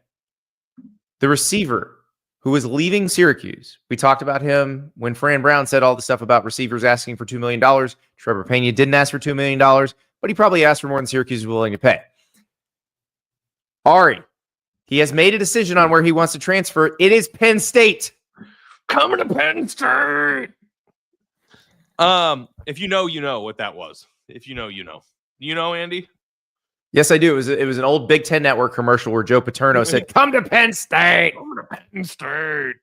the receiver who was leaving Syracuse. We talked about him when Fran Brown said all the stuff about receivers asking for $2 million. Trebor Pena didn't ask for $2 million, but he probably asked for more than Syracuse was willing to pay. Ari, he has made a decision on where he wants to transfer. It is Penn State. Coming to Penn State. If you know, you know what that was. If you know, you know. You know, Andy? Yes, I do. It was an old Big Ten Network commercial where Joe Paterno said, "Come to Penn State." Come to Penn State.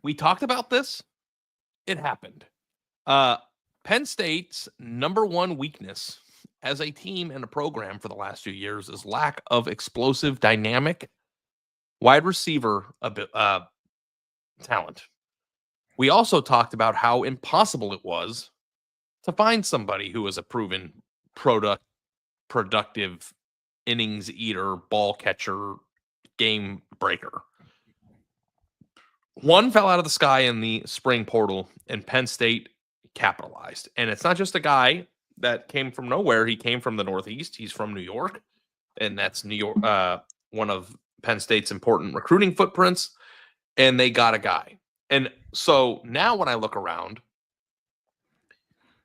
We talked about this. It happened. Penn State's number one weakness as a team and a program for the last few years is lack of explosive, dynamic wide receiver talent. We also talked about how impossible it was to find somebody who was a proven productive innings eater, ball catcher, game breaker. One fell out of the sky in the spring portal, and Penn State capitalized. And it's not just a guy that came from nowhere. He came from the Northeast. He's from New York, and that's New York, one of Penn State's important recruiting footprints. And they got a guy. And so now when I look around,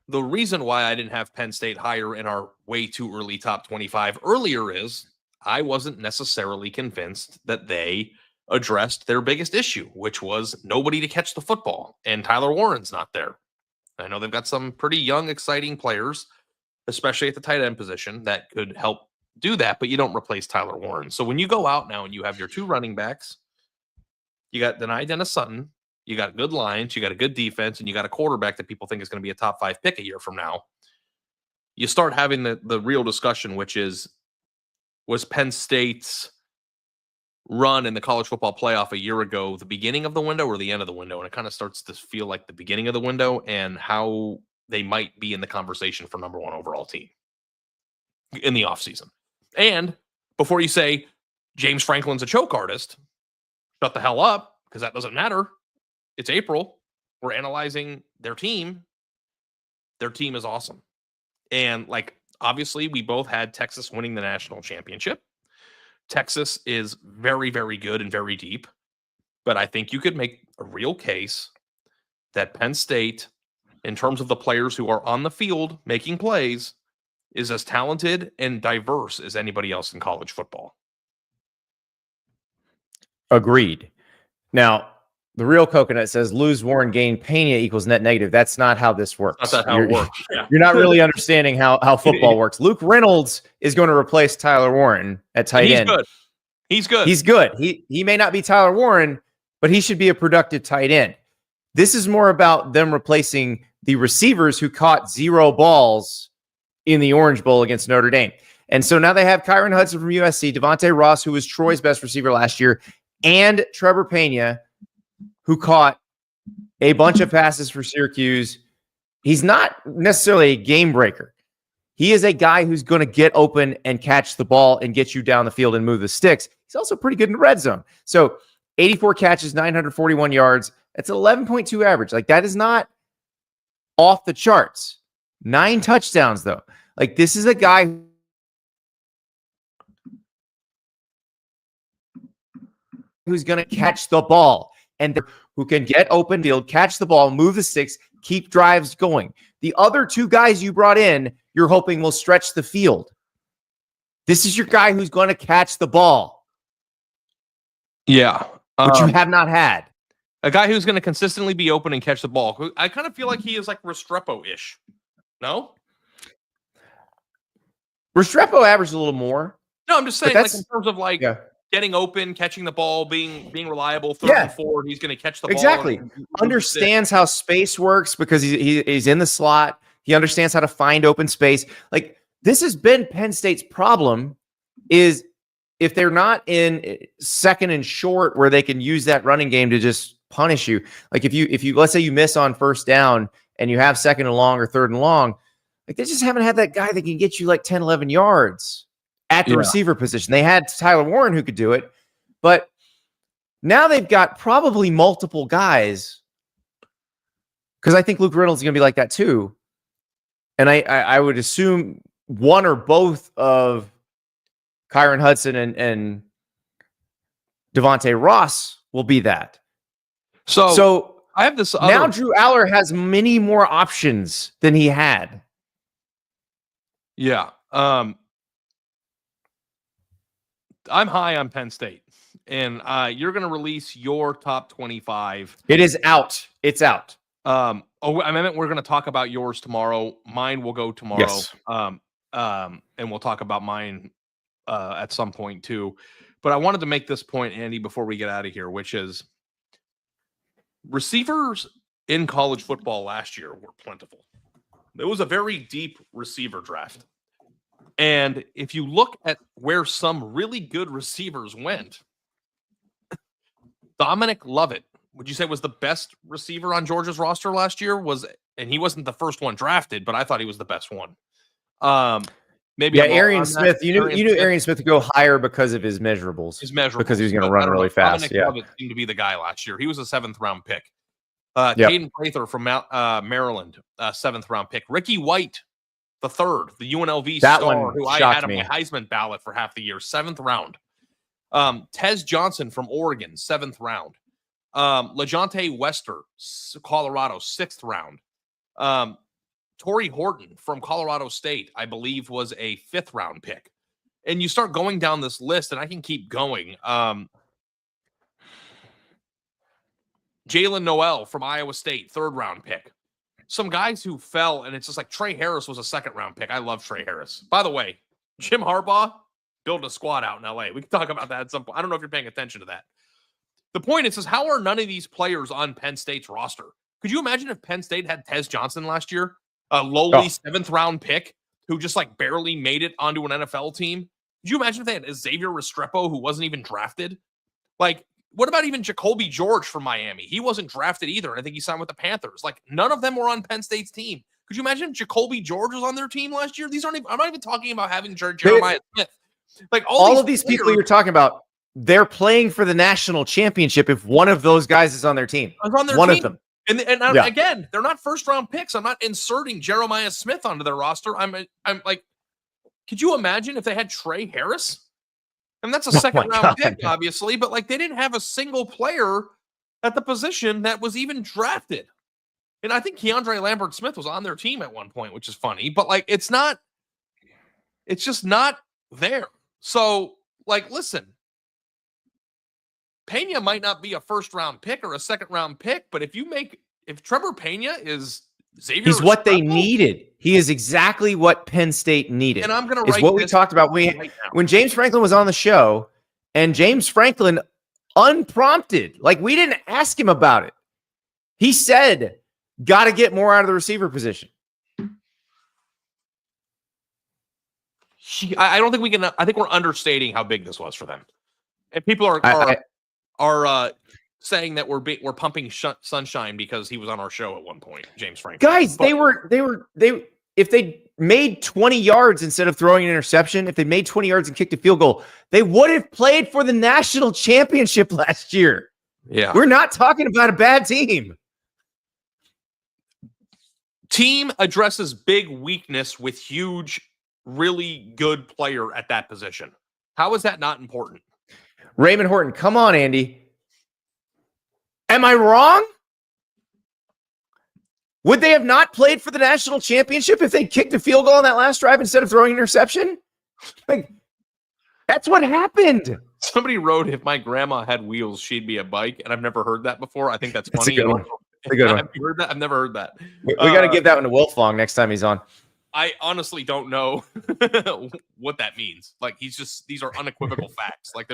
the reason why I didn't have Penn State higher in our way too early top 25 earlier is I wasn't necessarily convinced that they addressed their biggest issue, which was nobody to catch the football, and Tyler Warren's not there. I know they've got some pretty young, exciting players, especially at the tight end position, that could help do that, but you don't replace Tyler Warren. So when you go out now and you have your two running backs, you got Denai Dennis-Sutton, you got good lines, you got a good defense, and you got a quarterback that people think is going to be a top 5 pick a year from now. You start having the real discussion, which is, was Penn State's run in the college football playoff a year ago the beginning of the window or the end of the window? And it kind of starts to feel like the beginning of the window, and how they might be in the conversation for number 1 overall team in the offseason. And before you say James Franklin's a choke artist, shut the hell up, because that doesn't matter. It's April. We're analyzing their team. Their team is awesome. And like, obviously we both had Texas winning the national championship. Texas is very, very good and very deep, but I think you could make a real case that Penn State, in terms of the players who are on the field making plays, is as talented and diverse as anybody else in college football. Agreed. Now, the real coconut says lose Warren, gain Pena equals net negative. That's not how this works. That's not how it works. Yeah. You're not really understanding how football works. Luke Reynolds is going to replace Tyler Warren at tight end. Good. He's good. He's good. He may not be Tyler Warren, but he should be a productive tight end. This is more about them replacing the receivers who caught 0 balls in the Orange Bowl against Notre Dame. And so now they have Kyron Hudson from USC, Devontae Ross, who was Troy's best receiver last year, and Trebor Pena, who caught a bunch of passes for Syracuse. He's not necessarily a game breaker. He is a guy who's going to get open and catch the ball and get you down the field and move the sticks. He's also pretty good in the red zone. So 84 catches, 941 yards. That's 11.2 average. Like, that is not off the charts. 9 touchdowns, though. Like, this is a guy who's going to catch the ball and who can get open field, catch the ball, move the sticks, keep drives going. The other 2 guys you brought in, you're hoping will stretch the field. This is your guy who's going to catch the ball. Yeah. Which you have not had. A guy who's going to consistently be open and catch the ball. I kind of feel like he is like Restrepo-ish. No? Restrepo averaged a little more. No, I'm just saying, like, in terms of like getting open, catching the ball, being reliable, 3rd and 4, he's going to catch the ball. Exactly. Understands how space works because he's in the slot. He understands how to find open space. Like, this has been Penn State's problem, is if they're not in second and short where they can use that running game to just punish you. Like, if you let's say you miss on 1st down and you have 2nd and long or 3rd and long, like, they just haven't had that guy that can get you like 10, 11 yards at the receiver position. They had Tyler Warren who could do it, but now they've got probably multiple guys, because I think Luke Reynolds is going to be like that too. And I would assume one or both of Kyron Hudson and Devontae Ross will be that. So I have this now. Drew Aller has many more options than he had. Yeah. I'm high on Penn State, and you're going to release your top 25. It is out. It's out. I meant we're going to talk about yours tomorrow. Mine will go tomorrow. Yes. And we'll talk about mine at some point too. But I wanted to make this point, Andy, before we get out of here, which is receivers in college football last year were plentiful. It was a very deep receiver draft. And if you look at where some really good receivers went, Dominic Lovett, would you say was the best receiver on Georgia's roster last year? And he wasn't the first one drafted, but I thought he was the best one. Maybe Yeah, I'm wrong Arian on Smith. that. You knew Arian Smith would go higher because of his measurables. His measurables. Because he was going to But run I don't really know. fast. Dominic Yeah. Lovett seemed to be the guy last year. He was a 7th round pick. Yep. Caden Prather from Maryland, 7th round pick. Ricky White, the 3rd, the UNLV That star, one who I shocked had on me. my Heisman ballot for half the year, 7th round. Tez Johnson from Oregon, 7th round. LeJontay Wester, Colorado, 6th round. Torrey Horton from Colorado State, I believe, was a 5th round pick. And you start going down this list, and I can keep going. Jalen Noel from Iowa State, 3rd round pick. Some guys who fell, and it's just like Trey Harris was a 2nd round pick. I love Trey Harris. By the way, Jim Harbaugh building a squad out in LA. We can talk about that at some point. I don't know if you're paying attention to that. The point is how are none of these players on Penn State's roster? Could you imagine if Penn State had Tez Johnson last year, a lowly 7th round pick who just like barely made it onto an NFL team? Could you imagine if they had Xavier Restrepo who wasn't even drafted? Like, what about even Jacoby George from Miami? He wasn't drafted either. And I think he signed with the Panthers. Like, none of them were on Penn State's team. Could you imagine if Jacoby George was on their team last year? These aren't even, I'm not even talking about having Jeremiah Smith. Like all of these people you're talking about, they're playing for the national championship if one of those guys is on their team. On their one team. of them. And again, they're not 1st round picks. I'm not inserting Jeremiah Smith onto their roster. I'm like, could you imagine if they had Trey Harris? And that's a 2nd round pick, obviously, but like they didn't have a single player at the position that was even drafted. And I think Keandre Lambert Smith was on their team at one point, which is funny, but like it's just not there. So, like, listen, Pena might not be a 1st round pick or a 2nd round pick, but if Trebor Pena is Xavier, he's what they needed. He is exactly what Penn State needed. And I'm going to write what we talked about when James Franklin was on the show, and James Franklin, unprompted, like we didn't ask him about it. He said, got to get more out of the receiver position. I don't think we can. I think we're understating how big this was for them. And people are saying that we're pumping sunshine because he was on our show at one point, James Franklin. Guys, if they made 20 yards instead of throwing an interception, if they made 20 yards and kicked a field goal, they would have played for the national championship last year. Yeah. We're not talking about a bad team. Team addresses big weakness with huge, really good player at that position. How is that not important? Raymond Horton, come on, Andy. Am I wrong? Would they have not played for the national championship if they kicked a field goal on that last drive instead of throwing an interception? Like, that's what happened. Somebody wrote, if my grandma had wheels, she'd be a bike. And I've never heard that before. I think that's funny. That's a good one. That's a good one. Have you heard that? I've never heard that. We got to give that one to Wilfong next time he's on. I honestly don't know what that means. Like, these are unequivocal facts. Like,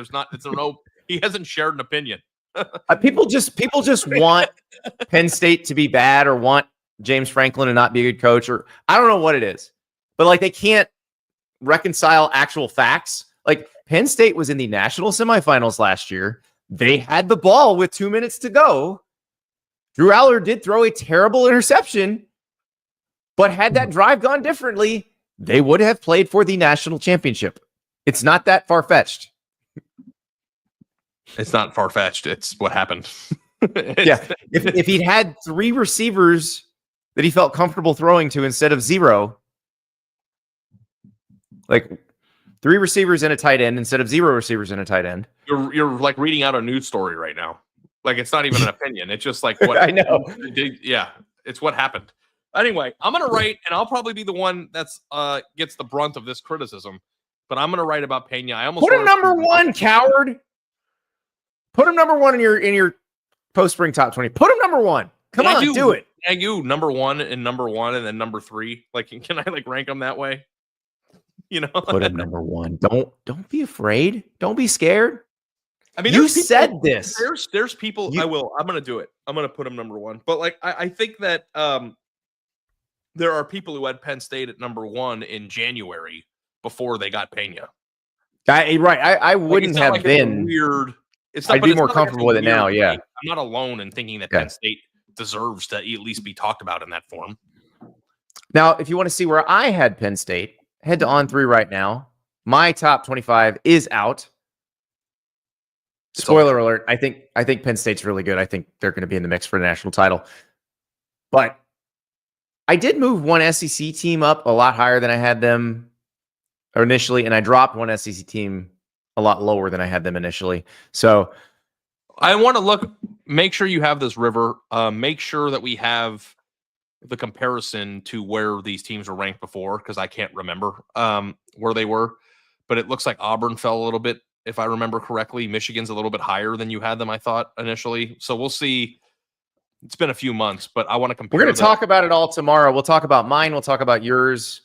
he hasn't shared an opinion. People just want Penn State to be bad or want James Franklin to not be a good coach, or I don't know what it is, but like they can't reconcile actual facts. Like Penn State was in the national semifinals last year. They had the ball with 2 minutes to go. Drew Aller did throw a terrible interception, but had that drive gone differently, they would have played for the national championship. It's not that far-fetched. It's not far-fetched. It's what happened. Yeah. If he'd had 3 receivers that he felt comfortable throwing to instead of 0, like 3 receivers and a tight end instead of 0 receivers and a tight end. You're like reading out a news story right now. Like it's not even an opinion. It's just like what I know. Yeah, it's what happened. Anyway, I'm gonna write, and I'll probably be the one that's gets the brunt of this criticism. But I'm gonna write about Pena. I almost put him number 1, coward. Put him number 1 in your post-spring top 20. Put him number 1. Come on, do it. Can you number 1 and number 1 and then number 3? Like, can I like rank them that way? You know, put him number 1. Don't be afraid. Don't be scared. I mean, you said this. There's people. I'm gonna do it. I'm gonna put him number 1. But like, I think that there are people who had Penn State at number 1 in January before they got Pena. I wouldn't have like been weird. I'd be more comfortable with it now. Yeah, I'm not alone in thinking that Penn State deserves to at least be talked about in that form. Now, if you want to see where I had Penn State, head to On3 right now. My top 25 is out. Spoiler alert. I think Penn State's really good. I think they're going to be in the mix for the national title. But I did move one SEC team up a lot higher than I had them initially, and I dropped one SEC team a lot lower than I had them initially. So I want to make sure you have this, River. Make sure that we have the comparison to where these teams were ranked before, because I can't remember where they were. But it looks like Auburn fell a little bit, if I remember correctly. Michigan's a little bit higher than you had them, I thought, initially. So we'll see. It's been a few months, but I want to compare. We're going to talk about it all tomorrow. We'll talk about mine. We'll talk about yours.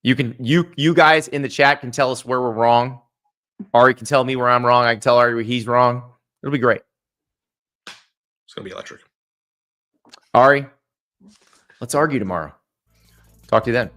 You guys in the chat can tell us where we're wrong. Ari can tell me where I'm wrong. I can tell Ari where he's wrong. It'll be great. It's going to be electric. Ari, let's argue tomorrow. Talk to you then.